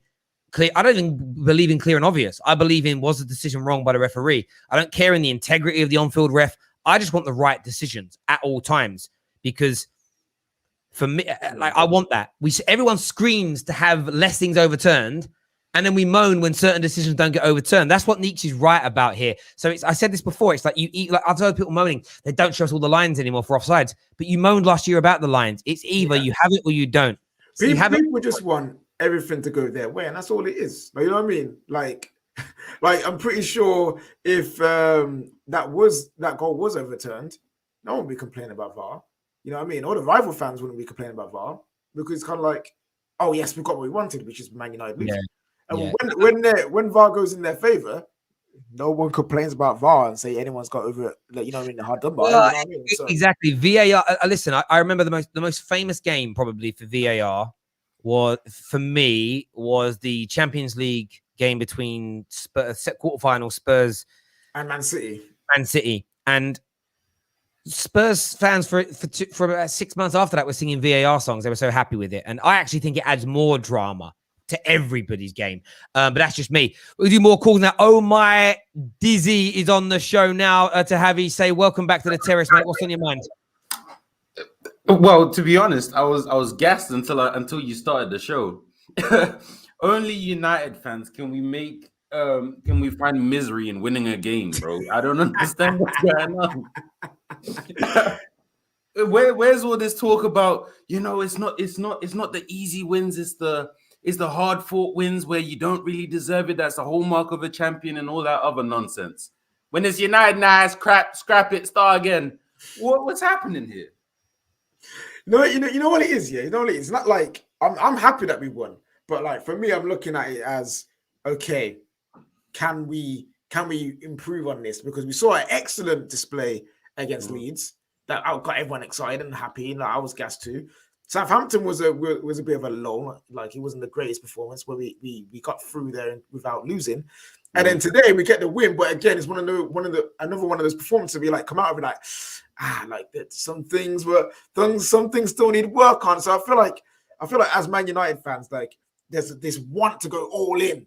Speaker 1: clear. I don't even believe in clear and obvious. I believe in, was the decision wrong by the referee? I don't care in the integrity of the on-field ref. I just want the right decisions at all times, because for me, like, I want that. Everyone screams to have less things overturned, and then we moan when certain decisions don't get overturned. That's what Nietzsche's right about here. So I said this before. It's like I've heard people moaning they don't show us all the lines anymore for offsides, but you moaned last year about the lines. It's either you have it or you don't. So
Speaker 2: people just want everything to go their way, and that's all it is. Like, you know what I mean? Like I'm pretty sure if that goal was overturned, no one would be complaining about VAR. You know what I mean? All the rival fans wouldn't be complaining about VAR, because it's kind of like, oh yes, we got what we wanted, which is Man United losing. And when VAR goes in their favor, no one complains about VAR and say anyone's got over it. You know what I mean? Hard done by. You know what I mean?
Speaker 1: Exactly. VAR. Listen, I remember the most famous game probably for VAR was the Champions League game between quarterfinal Spurs
Speaker 2: and Man City.
Speaker 1: And Spurs fans for about 6 months after that were singing VAR songs. They were so happy with it, and I actually think it adds more drama to everybody's game. But that's just me. We'll do more calls now. Oh my, Dizzy is on the show now to have you say welcome back to the terrace, mate. What's on your mind?
Speaker 4: Well, to be honest, I was gassed until you started the show. Only United fans can we find misery in winning a game, bro. I don't understand what's going on. Where's all this talk about? You know, it's not the easy wins. It's the hard fought wins where you don't really deserve it. That's the hallmark of a champion and all that other nonsense. When it's United, nice crap, scrap it, start again. What's happening here?
Speaker 2: No, you know what it is, yeah. You know what it is. It's not like I'm happy that we won, but like for me, I'm looking at it as, okay, can we improve on this? Because we saw an excellent display against Leeds that got everyone excited and happy, and I was gassed too. Southampton was a bit of a low, like it wasn't the greatest performance where we got through there without losing. And then today we get the win, but again, it's another one of those performances we like come out of it like, some things still need work on. So I feel like as Man United fans, like there's this want to go all in,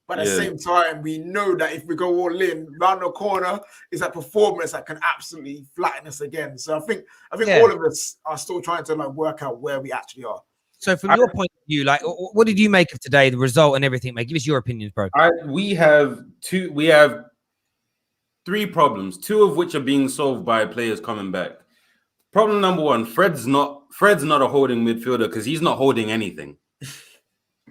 Speaker 2: but at the same time, we know that if we go all in, round the corner is that performance that can absolutely flatten us again. So I think all of us are still trying to like work out where we actually are.
Speaker 1: So from your point of view, like, what did you make of today, the result and everything, mate? Give us your opinions, bro.
Speaker 4: We have 3 problems, 2 of which are being solved by players coming back. Problem number 1, Fred's not a holding midfielder because he's not holding anything.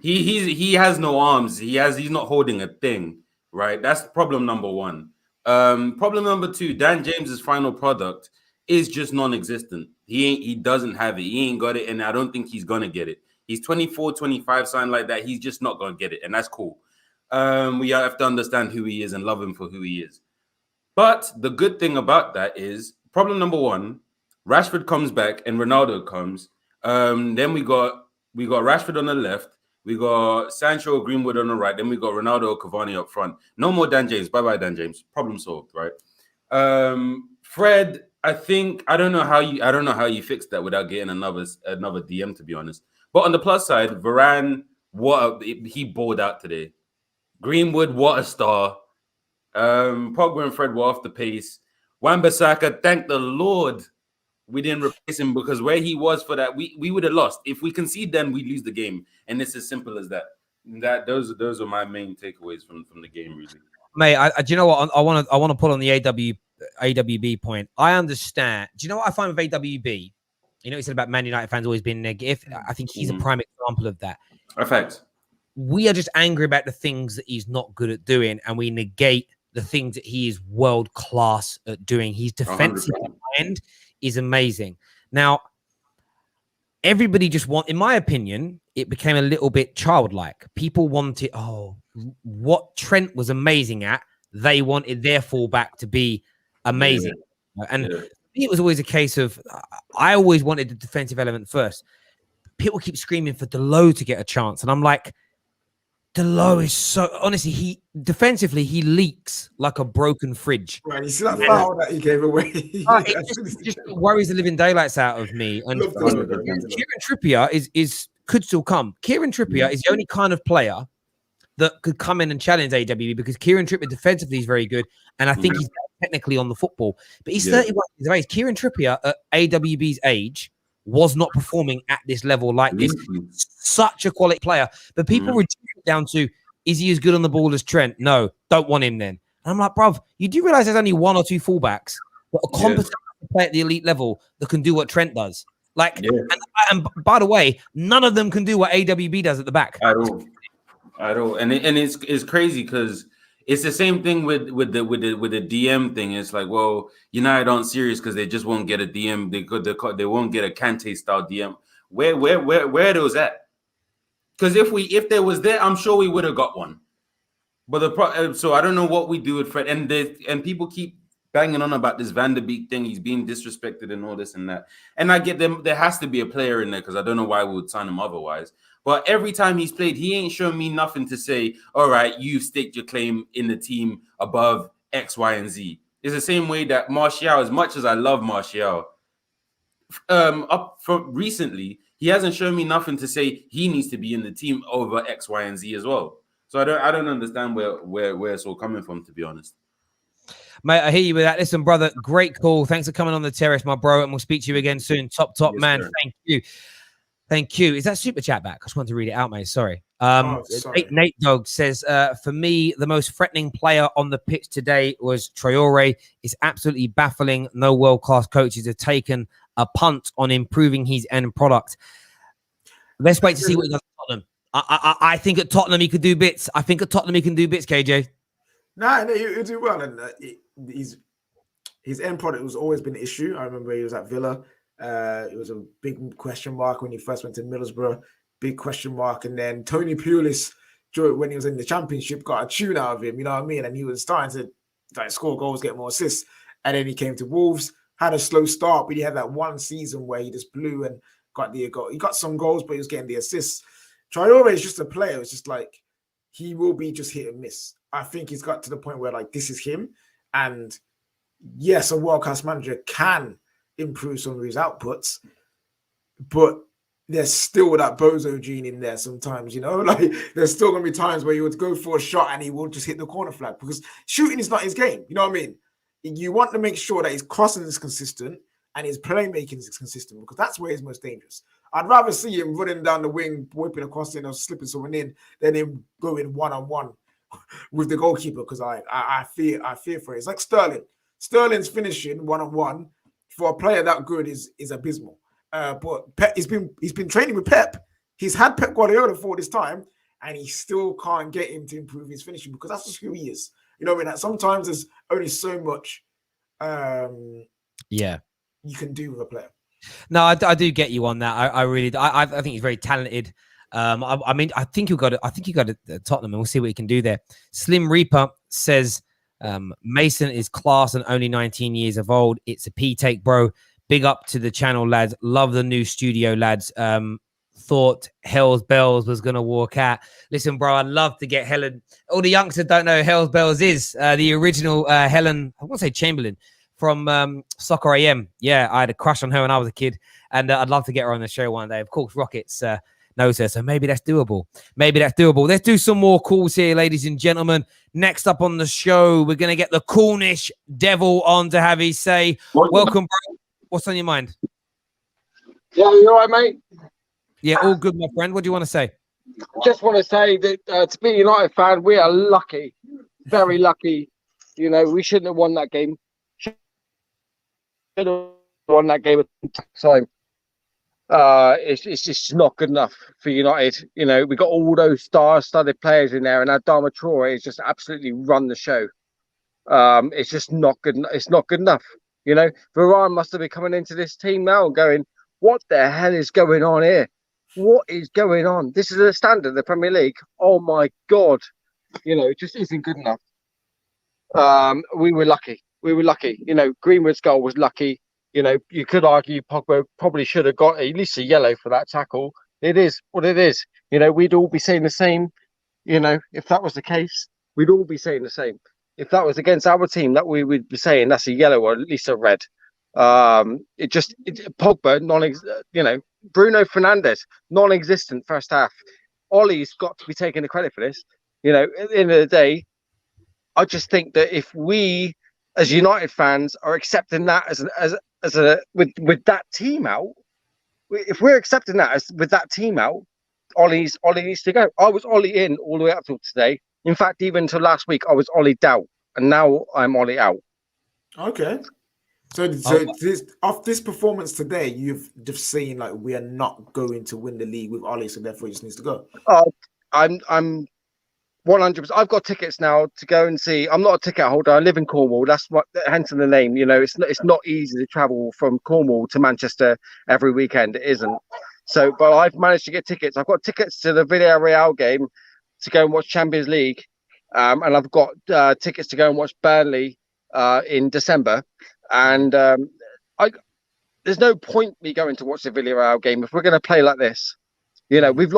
Speaker 4: He has no arms. He's not holding a thing, right? That's problem number 1. Problem number 2, Dan James's final product is just non-existent. He doesn't have it. He ain't got it, and I don't think he's gonna get it. He's 24, 25, something like that. He's just not gonna get it, and that's cool. We have to understand who he is and love him for who he is. But the good thing about that is problem number 1, Rashford comes back and Ronaldo comes. Then we got Rashford on the left. We got Sancho, Greenwood on the right. Then we got Ronaldo, Cavani up front. No more Dan James. Bye-bye, Dan James. Problem solved, right? Fred, I don't know how you fix that without getting another DM, to be honest. But on the plus side, Varane, he balled out today. Greenwood, what a star. Pogba and Fred were off the pace. Wan-Bissaka, thank the Lord we didn't replace him, because where he was for that, we would have lost. If we concede, then we lose the game, and it's as simple as that. Those are my main takeaways from the game, really.
Speaker 1: Mate, do you know what? I want to pull on the AWB point. I understand. Do you know what I find with AWB? You know, he said about Man United fans always being negative. I think he's a prime example of that.
Speaker 4: Perfect.
Speaker 1: We are just angry about the things that he's not good at doing, and we negate the things that he is world class at doing. His defensive end is amazing. Now, everybody just in my opinion, it became a little bit childlike. People wanted, what Trent was amazing at, they wanted their fullback to be amazing. Yeah. And it was always a case of, I always wanted the defensive element first. People keep screaming for Delot to get a chance. And I'm like, Delot is so, honestly, he defensively, he leaks like a broken fridge.
Speaker 2: Right, you see that foul that he gave away?
Speaker 1: It just worries the living daylights out of me. And Kieran Trippier could still come. Kieran Trippier is the only kind of player that could come in and challenge AWB, because Kieran Trippier defensively is very good, and I think he's technically on the football. But he's 31 years of age. Kieran Trippier at AWB's age was not performing at this level like this. Such a quality player. But people reduce it down to, is he as good on the ball as Trent? No, don't want him then. And I'm like, bruv, you do realize there's only one or two fullbacks that are competent to play at the elite level that can do what Trent does. Like, and by the way, none of them can do what AWB does at the back.
Speaker 4: At all. And it's crazy because it's the same thing with the DM thing. It's like, well, United aren't serious because they just won't get a DM. They won't get a Kante style DM. Where are those at? Because if there was there, I'm sure we would have got one. But so I don't know what we do with Fred, and people keep banging on about this Van der Beek thing. He's being disrespected and all this and that. And I get them. There has to be a player in there, because I don't know why we would sign him otherwise. But every time he's played, he ain't shown me nothing to say, all right, you've staked your claim in the team above X, Y, and Z. It's the same way that Martial, as much as I love Martial, up from recently, he hasn't shown me nothing to say he needs to be in the team over X, Y, and Z as well. So I don't understand where it's all coming from, to be honest.
Speaker 1: Mate, I hear you with that. Listen, brother, great call. Thanks for coming on the terrace, my bro, and we'll speak to you again soon. Top yes, man. Sir. Thank you. Thank you. Is that super chat back? I just wanted to read it out, mate. Sorry.
Speaker 2: Sorry.
Speaker 1: Nate Dog says, for me, the most threatening player on the pitch today was Traore. It's absolutely baffling. No world-class coaches have taken a punt on improving his end product. Let's wait to see what he does at Tottenham. I think at Tottenham he could do bits. I think at Tottenham he can do bits, KJ.
Speaker 2: No, he'll do well. And his end product has always been an issue. I remember he was at Villa. It was a big question mark when he first went to Middlesbrough. Big question mark. And then Tony Pulis, when he was in the Championship, got a tune out of him, you know what I mean? And he was starting to score goals, get more assists. And then he came to Wolves, had a slow start, but he had that one season where he just blew and got the goal. He got some goals, but he was getting the assists. Traore is just a player. It's just like, he will be just hit and miss. I think he's got to the point where, like, this is him. And yes, a world-class manager can improve some of his outputs, but there's still that bozo gene in there sometimes, you know? Like, there's still going to be times where he would go for a shot and he will just hit the corner flag, because shooting is not his game. You know what I mean? You want to make sure that his crossing is consistent and his playmaking is consistent, because that's where he's most dangerous. I'd rather see him running down the wing, whipping across in or slipping someone in, than him going one-on-one with the goalkeeper, because I fear for it. It's like Sterling. Sterling's finishing one-on-one for a player that good is abysmal. But Pep, he's been training with Pep. He's had Pep Guardiola for this time, and he still can't get him to improve his finishing, because that's just who he is. You know what I mean? Like, sometimes there's only so much you can do with a player.
Speaker 1: No, I do get you on that. I really I think he's very talented. I mean, I think you got to Tottenham, and we'll see what he can do there. Slim Reaper says Mason is class and only 19 years of old. It's a P take, bro. Big up to the channel, lads. Love the new studio, lads. Thought Hell's Bells was going to walk out. Listen, bro, I'd love to get Helen. All the youngsters don't know who Hell's Bells is. The original Helen, I want to say Chamberlain from Soccer AM. Yeah, I had a crush on her when I was a kid, and I'd love to get her on the show one day. Of course, Rockets No, sir. So maybe that's doable. Maybe that's doable. Let's do some more calls here, ladies and gentlemen. Next up on the show, we're going to get the Cornish Devil on to have his say. Welcome, bro. What's on your mind?
Speaker 5: Yeah, you all right, mate?
Speaker 1: Yeah, all good, my friend. What do you want to say?
Speaker 5: Just want to say that to be a United fan, we are lucky, very lucky. You know, we shouldn't have won that game. Should have won that game at the time. It's just not good enough for United. You know, we got all those star-studded players in there, and Adama Traore has just absolutely run the show. It's just not good. It's not good enough. You know, Varane must have been coming into this team now and going, "What the hell is going on here? What is going on? This is the standard of the Premier League. Oh my God!" You know, it just isn't good enough. We were lucky. We were lucky. You know, Greenwood's goal was lucky. You know, you could argue Pogba probably should have got at least a yellow for that tackle. It is what it is. You know, we'd all be saying the same. You know, if that was the case, we'd all be saying the same. If that was against our team, that we would be saying that's a yellow or at least a red. Pogba, you know, Bruno Fernandes, non-existent first half. Ollie's got to be taking the credit for this. You know, at the end of the day, I just think that if we, as United fans, are accepting that with that team out, if we're accepting that with that team out, Ollie needs to go. I was Ollie in all the way up till today. In fact, even until last week, I was Ollie out, and now I'm Ollie out.
Speaker 2: Okay. So this performance today, you've just seen like we are not going to win the league with Ollie, so therefore he just needs to go.
Speaker 5: I'm 100%. I've got tickets now to go and see. I'm not a ticket holder. I live in Cornwall. That's what, hence the name. You know, it's not easy to travel from Cornwall to Manchester every weekend. It isn't. So, but I've managed to get tickets. I've got tickets to the Villarreal game to go and watch Champions League, and I've got tickets to go and watch Burnley in December. And there's no point me going to watch the Villarreal game if we're going to play like this. You know, we've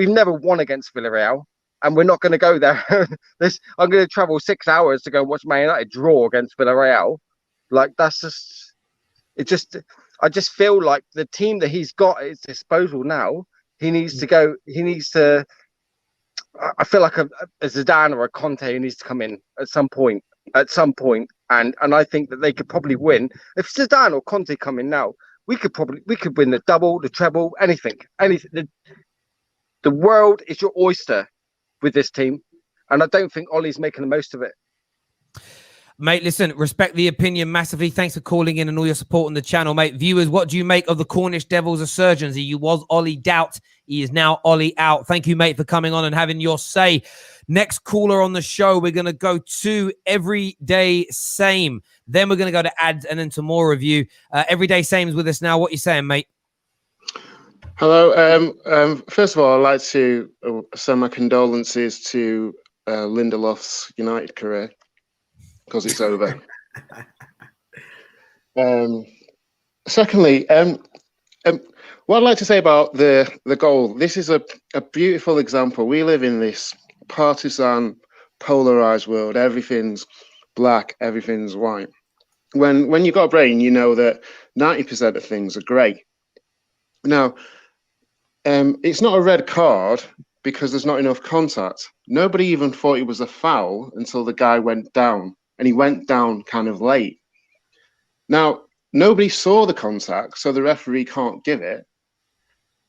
Speaker 5: never won against Villarreal, and we're not going to go there. I'm going to travel 6 hours to go and watch Man United draw against Villarreal. Like that's just I just feel like the team that he's got at his disposal now, he needs to go. He needs to. I feel like a Zidane or a Conte who needs to come in at some point. And I think that they could probably win. If Zidane or Conte come in now, we could win the double, the treble, anything. The world is your oyster with this team, and I don't think Ollie's making the most of it.
Speaker 1: Mate, listen, respect the opinion massively. Thanks for calling in and all your support on the channel, mate. Viewers, what do you make of the Cornish Devils resurgence? He was Ollie out. He is now Ollie out. Thank you, mate, for coming on and having your say. Next caller on the show, we're going to go to Everyday Same. Then we're going to go to ads and then to more review. Everyday Same's with us now. What are you saying, mate?
Speaker 6: Hello. First of all, I'd like to send my condolences to Lindelof's United career, because it's over. Secondly, what I'd like to say about the goal, this is a beautiful example. We live in this partisan, polarized world. Everything's black, everything's white. When you've got a brain, you know that 90% of things are grey. Now, it's not a red card because there's not enough contact. Nobody even thought it was a foul until the guy went down. And he went down kind of late. Now, nobody saw the contact, so the referee can't give it.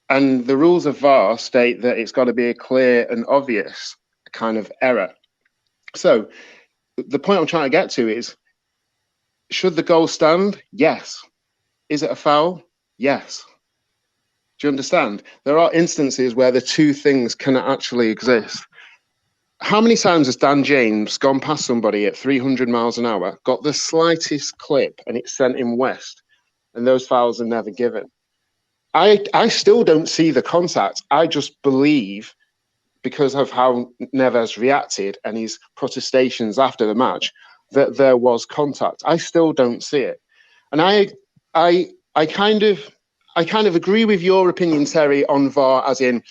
Speaker 6: And the rules of VAR state that it's got to be a clear and obvious kind of error. So the point I'm trying to get to is, should the goal stand? Yes. Is it a foul? Yes. Do you understand? There are instances where the two things can actually exist. How many times has Dan James gone past somebody at 300 miles an hour, got the slightest clip, and it sent him west, and those fouls are never given? I still don't see the contact. I just believe, because of how Neves reacted and his protestations after the match, that there was contact. I still don't see it, and I kind of agree with your opinion, Terry, on VAR, as in,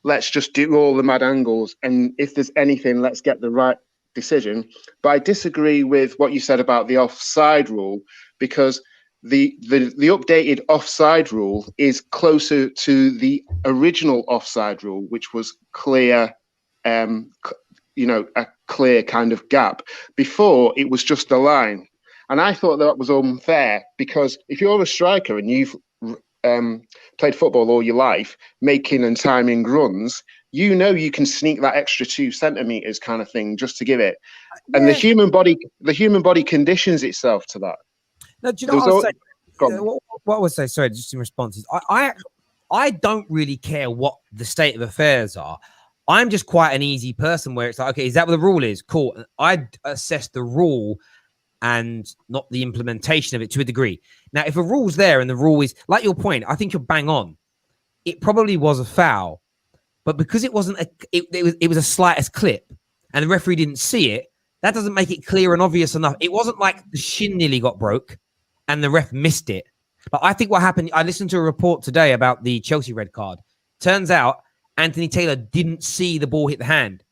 Speaker 6: let's just do all the mad angles, and if there's anything, let's get the right decision. But I disagree with what you said about the offside rule, because the updated offside rule is closer to the original offside rule, which was clear, a clear kind of gap. Before, it was just a line. And I thought that was unfair, because if you're a striker and you've played football all your life, making and timing runs, you can sneak that extra 2 centimeters kind of thing just to give it. And the human body conditions itself to that.
Speaker 1: No, do you know what I would say? Sorry, just in responses. I don't really care what the state of affairs are. I'm just quite an easy person where it's like, okay, is that what the rule is? Cool. I assess the rule and not the implementation of it to a degree. Now, if a rule's there and the rule is, like your point, I think you're bang on. It probably was a foul, but because it wasn't it was a slightest clip and the referee didn't see it, that doesn't make it clear and obvious enough. It wasn't like the shin nearly got broke and the ref missed it. But I think what happened, I listened to a report today about the Chelsea red card. Turns out Anthony Taylor didn't see the ball hit the hand.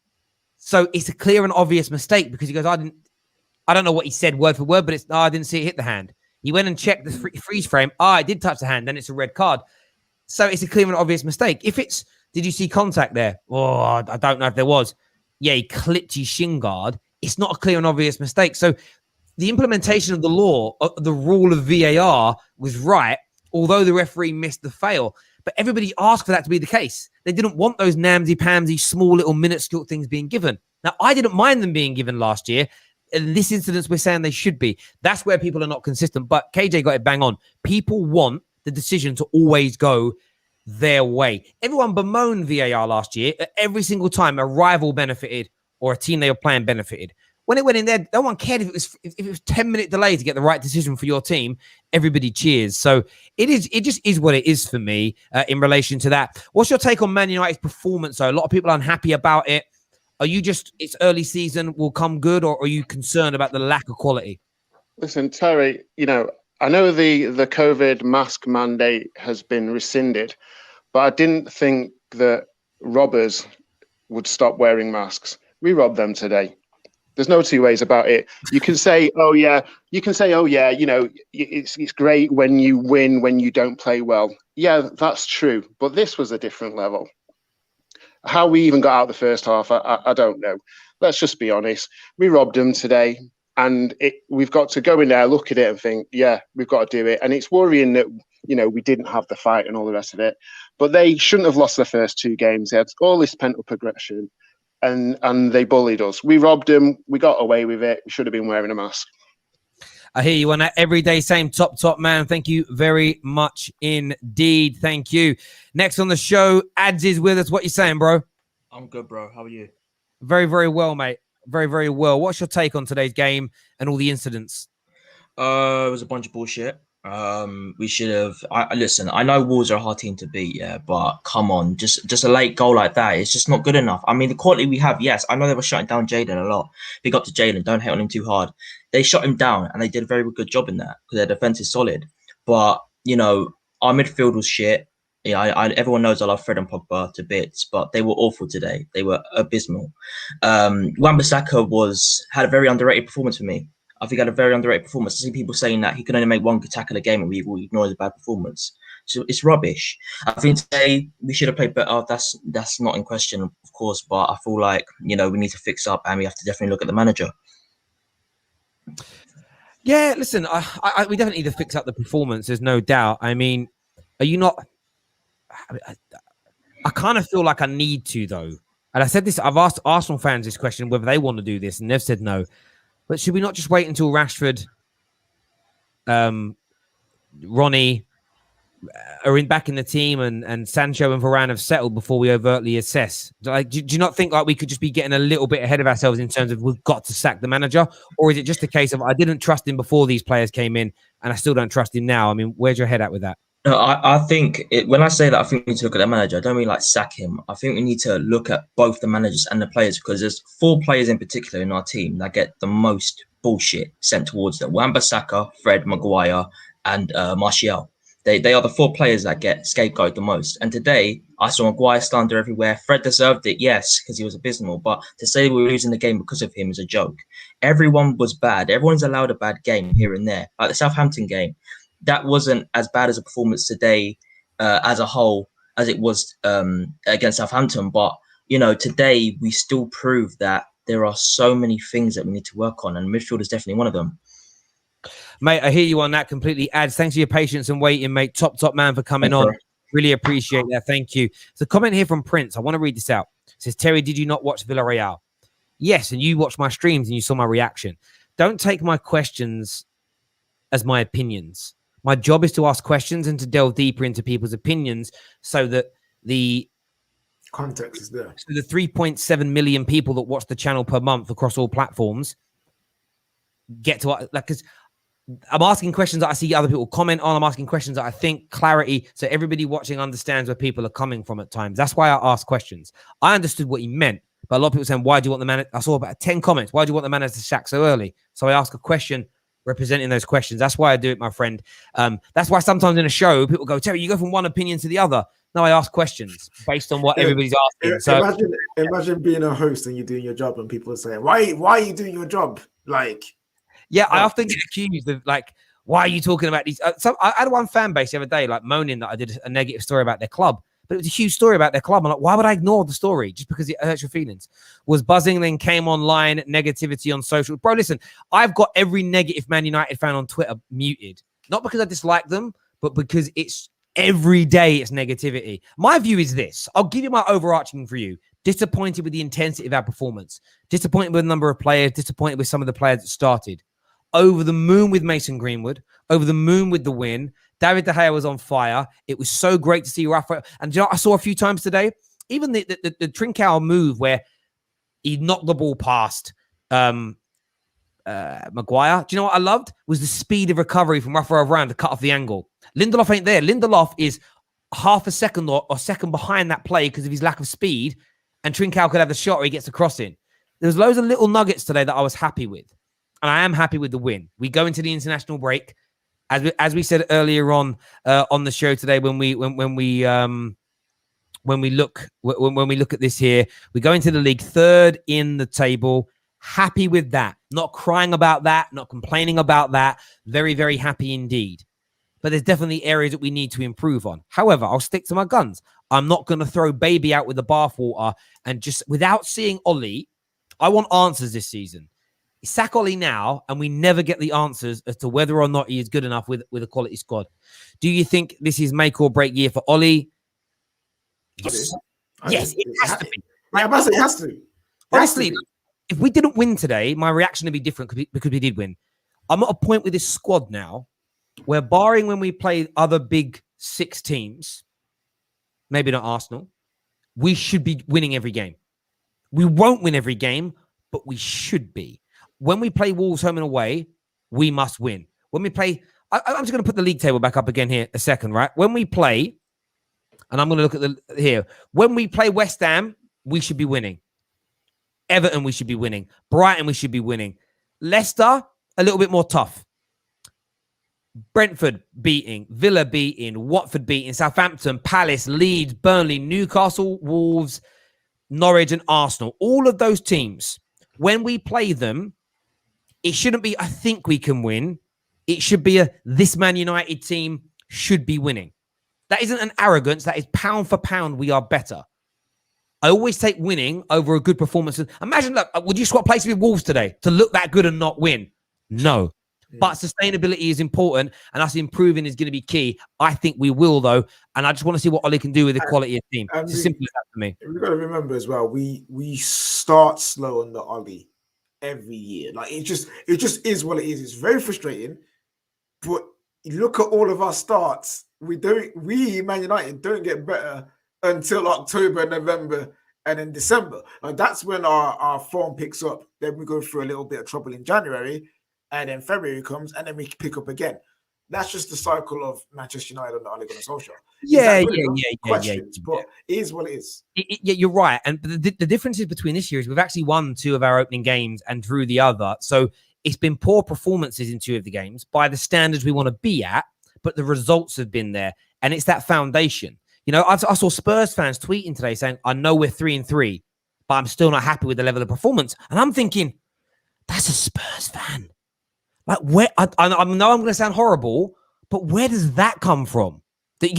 Speaker 1: So it's a clear and obvious mistake, because he goes, I don't know what he said word for word, but I didn't see it hit the hand. He went and checked the freeze frame. I did touch the hand, then it's a red card. So it's a clear and obvious mistake. If it's, did you see contact there? Oh, I don't know if there was. Yeah, he clipped his shin guard. It's not a clear and obvious mistake. So the implementation of the law, the rule of VAR was right, although the referee missed the fail. But everybody asked for that to be the case. They didn't want those namsy-pamsy, small little minuscule things being given. Now, I didn't mind them being given last year. In this instance, we're saying they should be. That's where people are not consistent. But KJ got it bang on. People want the decision to always go their way. Everyone bemoaned VAR last year. Every single time a rival benefited or a team they were playing benefited. When it went in there, no one cared if it was 10-minute delay to get the right decision for your team. Everybody cheers. So it just is what it is for me in relation to that. What's your take on Man United's performance, though? A lot of people are unhappy about it. Are you just, it's early season, will come good, or are you concerned about the lack of quality?
Speaker 6: Listen, Terry, I know the COVID mask mandate has been rescinded, but I didn't think that robbers would stop wearing masks. We robbed them today. There's no two ways about it. You can say, oh yeah, it's great when you win, when you don't play well. Yeah, that's true. But this was a different level. How we even got out the first half, I don't know. Let's just be honest. We robbed them today, and we've got to go in there, look at it and think, yeah, we've got to do it. And it's worrying that, we didn't have the fight and all the rest of it. But they shouldn't have lost the first 2 games. They had all this pent-up aggression. And they bullied us. We robbed them. We got away with it. We should have been wearing a mask.
Speaker 1: I hear you on that every day. Same top man. Thank you very much indeed. Thank you. Next on the show, Ads is with us. What you saying, bro?
Speaker 7: I'm good, bro. How are you?
Speaker 1: Very, very well, mate. Very, very well. What's your take on today's game and all the incidents?
Speaker 7: It was a bunch of bullshit. We should have. Listen. I know Wolves are a hard team to beat, yeah, but come on, just a late goal like that, it's just not good enough. I mean, the quality we have, yes, I know they were shutting down Jalen a lot. Big up to Jalen. Don't hate on him too hard. They shut him down, and they did a very good job in that because their defense is solid. But our midfield was shit. Yeah, everyone knows I love Fred and Pogba to bits, but they were awful today. They were abysmal. Wan-Bissaka had a very underrated performance for me. I think he had a very underrated performance. I see people saying that he can only make 1 good tackle a game and we will ignore his bad performance. So it's rubbish. I think today we should have played better. That's not in question, of course, but I feel like, we need to fix up and we have to definitely look at the manager.
Speaker 1: Yeah, listen, we definitely need to fix up the performance. There's no doubt. I mean, are you not... I kind of feel like I need to, though. And I said this, I've asked Arsenal fans this question, whether they want to do this, and they've said no. But should we not just wait until Rashford, Ronnie are back in the team and Sancho and Varane have settled before we overtly assess? Do you not think like we could just be getting a little bit ahead of ourselves in terms of we've got to sack the manager? Or is it just a case of I didn't trust him before these players came in and I still don't trust him now? I mean, where's your head at with that?
Speaker 7: No, I think when I say that, I think we need to look at the manager. I don't mean like sack him. I think we need to look at both the managers and the players because there's 4 players in particular in our team that get the most bullshit sent towards them. Wan-Bissaka, Fred, Maguire, and Martial. They are the 4 players that get scapegoated the most. And today, I saw Maguire slander everywhere. Fred deserved it, yes, because he was abysmal. But to say we were losing the game because of him is a joke. Everyone was bad. Everyone's allowed a bad game here and there. Like the Southampton game. that wasn't as bad as a performance today as a whole as it was against Southampton. But, you know, today we still prove that there are so many things that we need to work on, and midfield is definitely one of them.
Speaker 1: Mate, I hear you on that completely. Ads, thanks for your patience and waiting, mate. Top man for coming on. Really appreciate that. Thank you. There's a comment here from Prince. I want to read this out. It says, Terry, did you not watch Villarreal? Yes, and you watched my streams and you saw my reaction. Don't take my questions as my opinions. My job is to ask questions and to delve deeper into people's opinions so that the
Speaker 2: context is there.
Speaker 1: So the 3.7 million people that watch the channel per month across all platforms get to, like, because I'm asking questions that I see other people comment on. I'm asking questions that I think clarity, so everybody watching understands where people are coming from at times. That's why I ask questions. I understood what he meant, but a lot of people saying, why do you want the man? I saw about 10 comments. Why do you want the man to sack so early? So I ask a question representing those questions. That's why I do it, my friend. That's why sometimes in a show, people go, Terry, you go from one opinion to the other. No, I ask questions based on what everybody's asking. So
Speaker 2: imagine being a host and you're doing your job and people are saying, why are you doing your job? Like,
Speaker 1: yeah, I often get accused of, like, why are you talking about these? I had one fan base the other day, like, moaning that I did a negative story about their club, but it was a huge story about their club. I'm like, why would I ignore the story just because it hurts your feelings? Was buzzing, then came online, negativity on social. Bro, listen, I've got every negative Man United fan on Twitter muted, not because I dislike them, but because it's every day it's negativity. My view is this. I'll give you my overarching view. Disappointed with the intensity of our performance. Disappointed with the number of players. Disappointed with some of the players that started. Over the moon with Mason Greenwood. Over the moon with the win. David De Gea was on fire. It was so great to see Rafa. And you know, I saw a few times today, even the Trincao move where he knocked the ball past Maguire. Do you know what I loved? Was the speed of recovery from Rafael Varane to cut off the angle. Lindelof ain't there. Lindelof is half a second or second behind that play because of his lack of speed. And Trincao could have the shot or he gets the cross in. There's loads of little nuggets today that I was happy with. And I am happy with the win. We go into the international break. As we said earlier on the show today, when we look at this here, we go into the league third in the table. Happy with that. Not crying about that. Not complaining about that. Very, very happy indeed. But there's definitely areas that we need to improve on. However, I'll stick to my guns. I'm not going to throw baby out with the bathwater and just without seeing Ollie. I want answers this season. Sack Ollie now, and we never get the answers as to whether or not he is good enough with a quality squad. Do you think this is make or break year for Ollie? Yes. Yes, it has to be.
Speaker 2: It has to.
Speaker 1: Honestly, if we didn't win today, my reaction would be different because we did win. I'm at a point with this squad now where, barring when we play other big six teams, maybe not Arsenal, we should be winning every game. We won't win every game, but we should be. When we play Wolves home and away, we must win. When we play, I'm just going to put the league table back up again here a second, right? When we play, and I'm going to look at here. When we play West Ham, we should be winning. Everton, we should be winning. Brighton, we should be winning. Leicester, a little bit more tough. Brentford beating, Villa beating, Watford beating, Southampton, Palace, Leeds, Burnley, Newcastle, Wolves, Norwich, and Arsenal. All of those teams, when we play them, it shouldn't be, I think we can win. It should be this Man United team should be winning. That isn't an arrogance. That is pound for pound, we are better. I always take winning over a good performance. Imagine, look, would you swap places with Wolves today to look that good and not win? No. But sustainability is important, and us improving is going to be key. I think we will, though, and I just want to see what Ollie can do with the quality of team. It's as simple as that for me.
Speaker 2: We've got to remember as well, we start slow on the Ollie every year. Like it just is what it is. It's very frustrating, but you look at all of our starts. We Man United don't get better until October, November, and in December. Like that's when our form picks up. Then we go through a little bit of trouble in January. And then February comes, and then we pick up again. That's just the cycle of Manchester United and the Ole Gunnar Solskjaer.
Speaker 1: Yeah.
Speaker 2: But it is what it is.
Speaker 1: Yeah, you're right. And the differences between this year is we've actually won 2 of our opening games and drew the other. So it's been poor performances in 2 of the games by the standards we want to be at, but the results have been there. And it's that foundation. You know, I saw Spurs fans tweeting today saying, I know we're 3-3, but I'm still not happy with the level of performance. And I'm thinking, that's a Spurs fan. Like, where I know I'm going to sound horrible, But where does that come from? That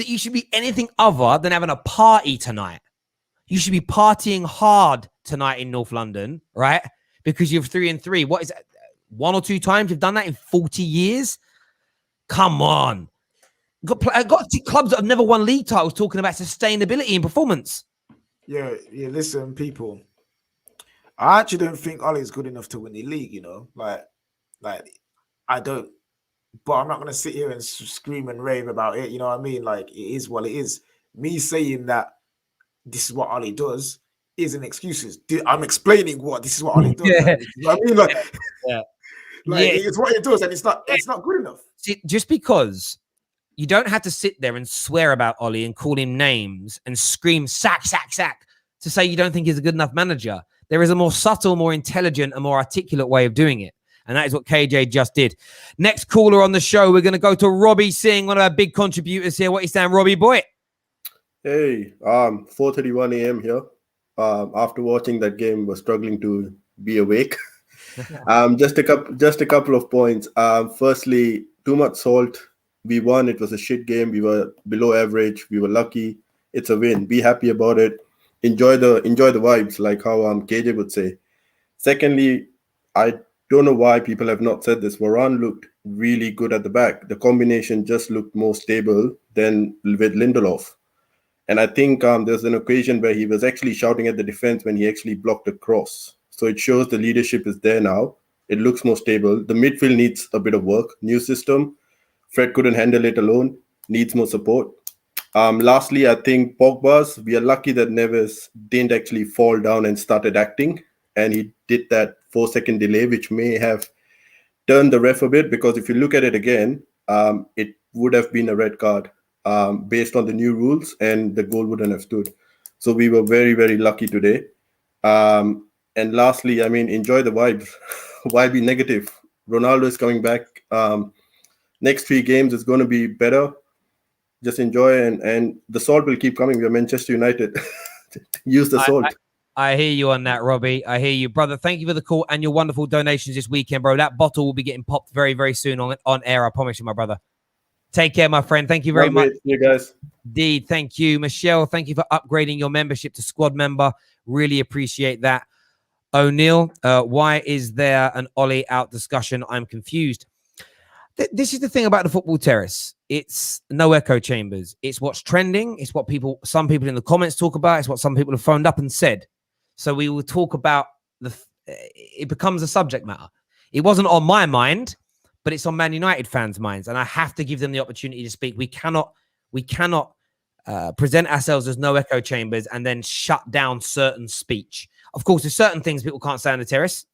Speaker 1: you should be anything other than having a party tonight. You should be partying hard tonight in North London, right? Because you're 3-3. What is that? 1 or 2 times you've done that in 40 years? Come on. I got clubs that have never won league titles talking about sustainability and performance.
Speaker 2: Yeah, listen, people. I actually don't think Ollie's good enough to win the league, you know. Like I don't. But I'm not going to sit here and scream and rave about it. You know what I mean? Like, it is what it is. Me saying that this is what Ollie does isn't excuses. I'm explaining what this is what Ollie does.
Speaker 1: Yeah.
Speaker 2: You know what I mean? Like,
Speaker 1: yeah.
Speaker 2: It's what it does, and it's not good enough.
Speaker 1: See, just because you don't have to sit there and swear about Ollie and call him names and scream sack, sack, sack to say you don't think he's a good enough manager. There is a more subtle, more intelligent, and more articulate way of doing it. And that is what KJ just did. Next caller on the show, we're going to go to Robbie Singh, one of our big contributors here. What are you saying, Robbie boy?
Speaker 8: Hey, 4:31 a.m. here. After watching that game, was struggling to be awake. Just a couple of points. Firstly, too much salt. We won. It was a shit game. We were below average. We were lucky. It's a win. Be happy about it. Enjoy the vibes, like how KJ would say. Secondly, I don't know why people have not said this. Varane looked really good at the back. The combination just looked more stable than with Lindelof. And I think there's an occasion where he was actually shouting at the defense when he actually blocked a cross. So it shows the leadership is there now. It looks more stable. The midfield needs a bit of work. New system. Fred couldn't handle it alone. Needs more support. Lastly, I think Pogba's, we are lucky that Neves didn't actually fall down and started acting. And he did that 4-second delay, which may have turned the ref a bit, because if you look at it again, it would have been a red card based on the new rules, and the goal wouldn't have stood. So we were very, very lucky today. And lastly, I mean, enjoy the vibes. Why be negative? Ronaldo is coming back. Next 3 games is going to be better. Just enjoy, and the salt will keep coming. We are Manchester United. Use the salt.
Speaker 1: I hear you on that, Robbie. I hear you, brother. Thank you for the call and your wonderful donations this weekend, bro. That bottle will be getting popped very, very soon on air. I promise you, my brother. Take care, my friend. Thank you very much.
Speaker 8: You guys.
Speaker 1: Indeed. Thank you, Michelle. Thank you for upgrading your membership to squad member. Really appreciate that. O'Neill, why is there an Ollie out discussion? I'm confused. This is the thing about the football terrace. It's no echo chambers. It's what's trending. It's what some people in the comments talk about. It's what some people have phoned up and said. So we will talk about it becomes a subject matter. It wasn't on my mind, but it's on Man United fans' minds, and I have to give them the opportunity to speak. We cannot present ourselves as no echo chambers and then shut down certain speech. Of course, there's certain things people can't say on the terrace.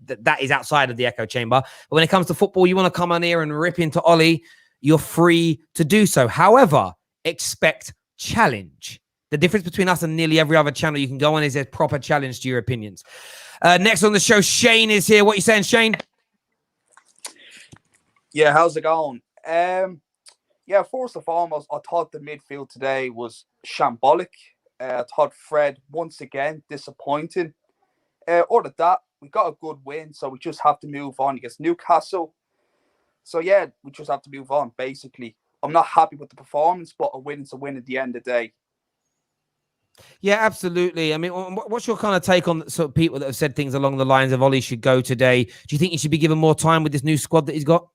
Speaker 1: That is outside of the echo chamber. But when it comes to football, you want to come on here and rip into Ollie, you're free to do so. However, expect challenge. The difference between us and nearly every other channel you can go on is a proper challenge to your opinions. Next on the show, Shane is here. What are you saying, Shane?
Speaker 9: Yeah, how's it going? First and foremost, I thought the midfield today was shambolic. I thought Fred, once again, disappointing. Other than that, we got a good win, so we just have to move on against Newcastle. So, yeah, we just have to move on, basically. I'm not happy with the performance, but a win is a win at the end of the day.
Speaker 1: Yeah, absolutely. I mean, what's your kind of take on sort of people that have said things along the lines of Ollie should go today? Do you think he should be given more time with this new squad that he's got?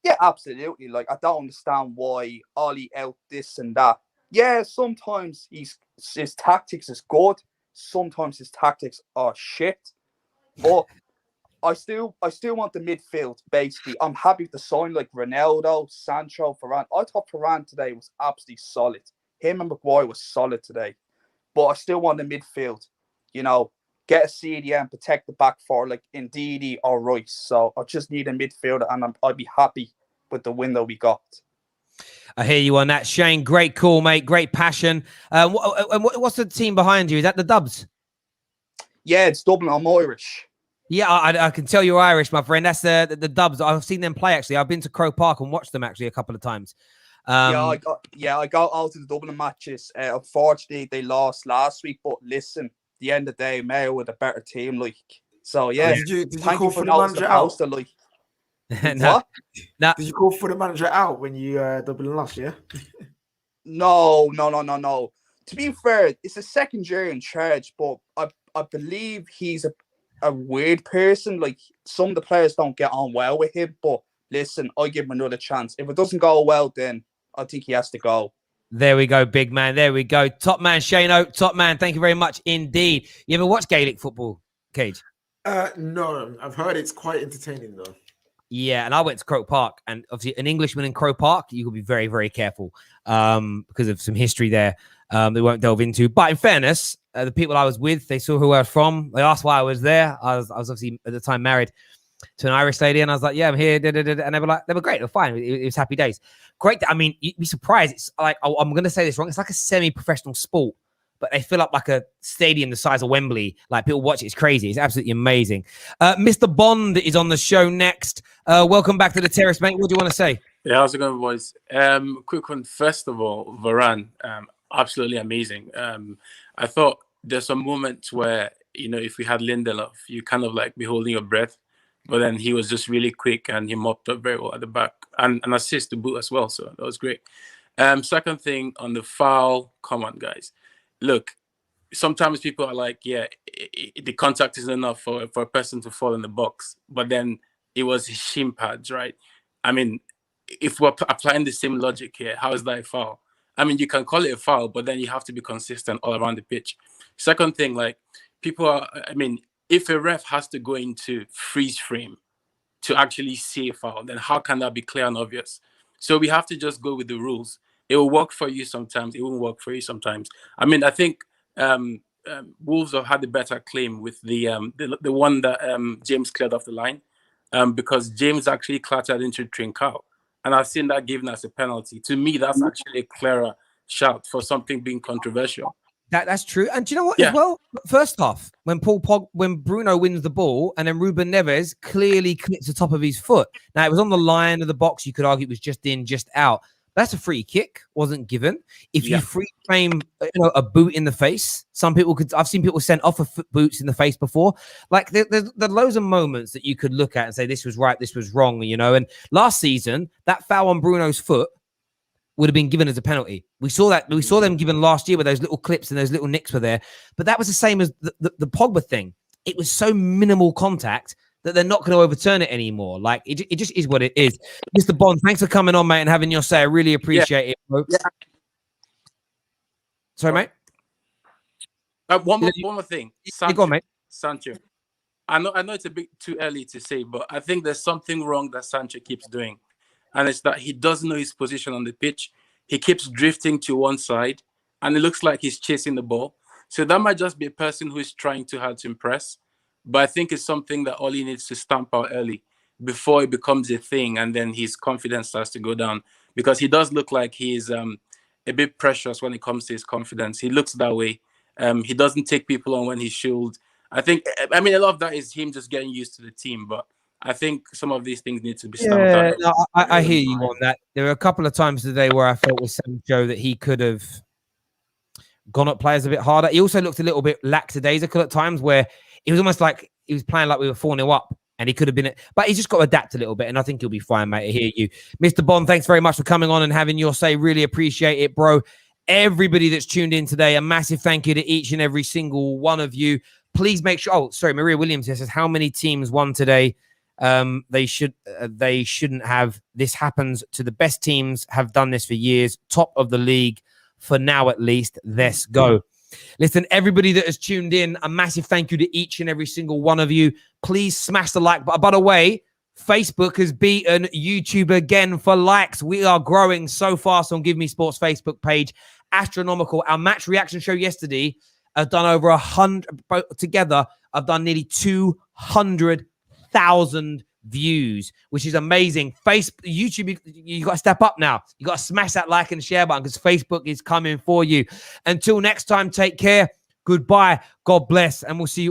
Speaker 9: Yeah, absolutely. Like, I don't understand why Ollie out this and that. Yeah, sometimes his tactics is good. Sometimes his tactics are shit. But I still want the midfield, basically. I'm happy with the sign like Ronaldo, Sancho, Varane. I thought Varane today was absolutely solid. Him and Maguire was solid today. But I still want the midfield. You know, get a CDM, protect the back four like Ndidi or Rice. So I just need a midfielder, and I'd be happy with the win that we got.
Speaker 1: I hear you on that, Shane. Great call, mate. Great passion. What's the team behind you? Is that the Dubs?
Speaker 9: Yeah, it's Dublin. I'm Irish.
Speaker 1: Yeah, I can tell you're Irish, my friend. That's the Dubs. I've seen them play, actually. I've been to Croke Park and watched them, actually, a couple of times.
Speaker 9: I got out to the Dublin matches. Unfortunately, they lost last week. But listen, at the end of the day, Mayo with a better team, like. So, yeah.
Speaker 2: Did you call for the manager out?
Speaker 1: No, no.
Speaker 2: Did you call for the manager out when you double and lost? Yeah.
Speaker 9: No. To be fair, it's a second year in charge, but I believe he's a weird person. Like, some of the players don't get on well with him. But listen, I give him another chance. If it doesn't go well, then I think he has to go.
Speaker 1: There we go, big man. There we go. Top man, Shane Oak. Top man. Thank you very much indeed. You ever watch Gaelic football, Cage?
Speaker 2: No, I've heard it's quite entertaining though.
Speaker 1: Yeah, and I went to Croke Park, and obviously an Englishman in Croke Park, you could be very, very careful because of some history there they won't delve into. But in fairness, the people I was with, they saw who I was from. They asked why I was there. I was obviously at the time married to an Irish lady, and I was like, "Yeah, I'm here." And they were great. They were fine. It was happy days. Great. I mean, you'd be surprised. It's like, I'm going to say this wrong. It's like a semi-professional sport, but they fill up like a stadium the size of Wembley. Like, people watch it. It's crazy. It's absolutely amazing. Mr. Bond is on the show next. Welcome back to the Terrace, mate. What do you want to say?
Speaker 10: Yeah, how's it going, boys? Quick one. First of all, Varane, absolutely amazing. I thought there's some moments where, if we had Lindelof, you kind of like be holding your breath, but then he was just really quick and he mopped up very well at the back and an assist to boot as well. So that was great. Second thing on the foul, come on, guys. Look, sometimes people are like, yeah, the contact is enough for a person to fall in the box, but then it was his shin pads, right? I mean, if we're applying the same logic here, how is that a foul? I mean, you can call it a foul, but then you have to be consistent all around the pitch. Second thing, like, if a ref has to go into freeze frame to actually see a foul, then how can that be clear and obvious? So we have to just go with the rules. It will work for you sometimes. It won't work for you sometimes. I mean, I think Wolves have had a better claim with the one that James cleared off the line because James actually clattered into Trincao. And I've seen that given as a penalty. To me, that's actually a clearer shout for something being controversial.
Speaker 1: That's true. And do you know what? Yeah. As well, first half, when Bruno wins the ball and then Ruben Neves clearly clips the top of his foot. Now, it was on the line of the box. You could argue it was just in, just out. That's a free kick, wasn't given. If you free frame, a boot in the face, I've seen people send off of boots in the face before. Like, there are loads of moments that you could look at and say, this was right, this was wrong, And last season, that foul on Bruno's foot would have been given as a penalty. We saw them given last year where those little clips and those little nicks were there. But that was the same as the Pogba thing. It was so minimal contact that they're not going to overturn it anymore. Like, it just is what it is. Mr. Bond, thanks for coming on, mate, and having your say. I really appreciate it, bro. Yeah. Sorry, mate?
Speaker 10: One more thing.
Speaker 1: Go on, mate.
Speaker 10: Sancho. I know it's a bit too early to say, but I think there's something wrong that Sancho keeps doing. And it's that he doesn't know his position on the pitch. He keeps drifting to one side, and it looks like he's chasing the ball. So that might just be a person who is trying too hard to impress. But I think it's something that Oli needs to stamp out early before it becomes a thing, and then his confidence starts to go down. Because he does look like he's a bit precious when it comes to his confidence. He looks that way. He doesn't take people on when he should. A lot of that is him just getting used to the team, but I think some of these things need to be stamped out.
Speaker 1: No, I hear you on that. There were a couple of times today where I felt with Sancho that he could have gone at players a bit harder. He also looked a little bit lackadaisical at times where it was almost like he was playing like we were 4-0 up and he could have been it. But he's just got to adapt a little bit, and I think he'll be fine, mate. I hear you. Mr. Bond, thanks very much for coming on and having your say. Really appreciate it, bro. Everybody that's tuned in today, a massive thank you to each and every single one of you. Please make sure... Oh, sorry, Maria Williams here says, how many teams won today? They shouldn't have. This happens to the best teams, have done this for years. Top of the league for now, at least. Let's go. Listen, everybody that has tuned in, a massive thank you to each and every single one of you. Please smash the like button. By the way, Facebook has beaten YouTube again for likes. We are growing so fast on Give Me Sports Facebook page. Astronomical. Our match reaction show yesterday have done over 100 together. I've done nearly 200,000 views, which is amazing. YouTube, you got to step up now. You got to smash that like and share button because Facebook is coming for you. Until next time, take care. Goodbye. God bless. And we'll see you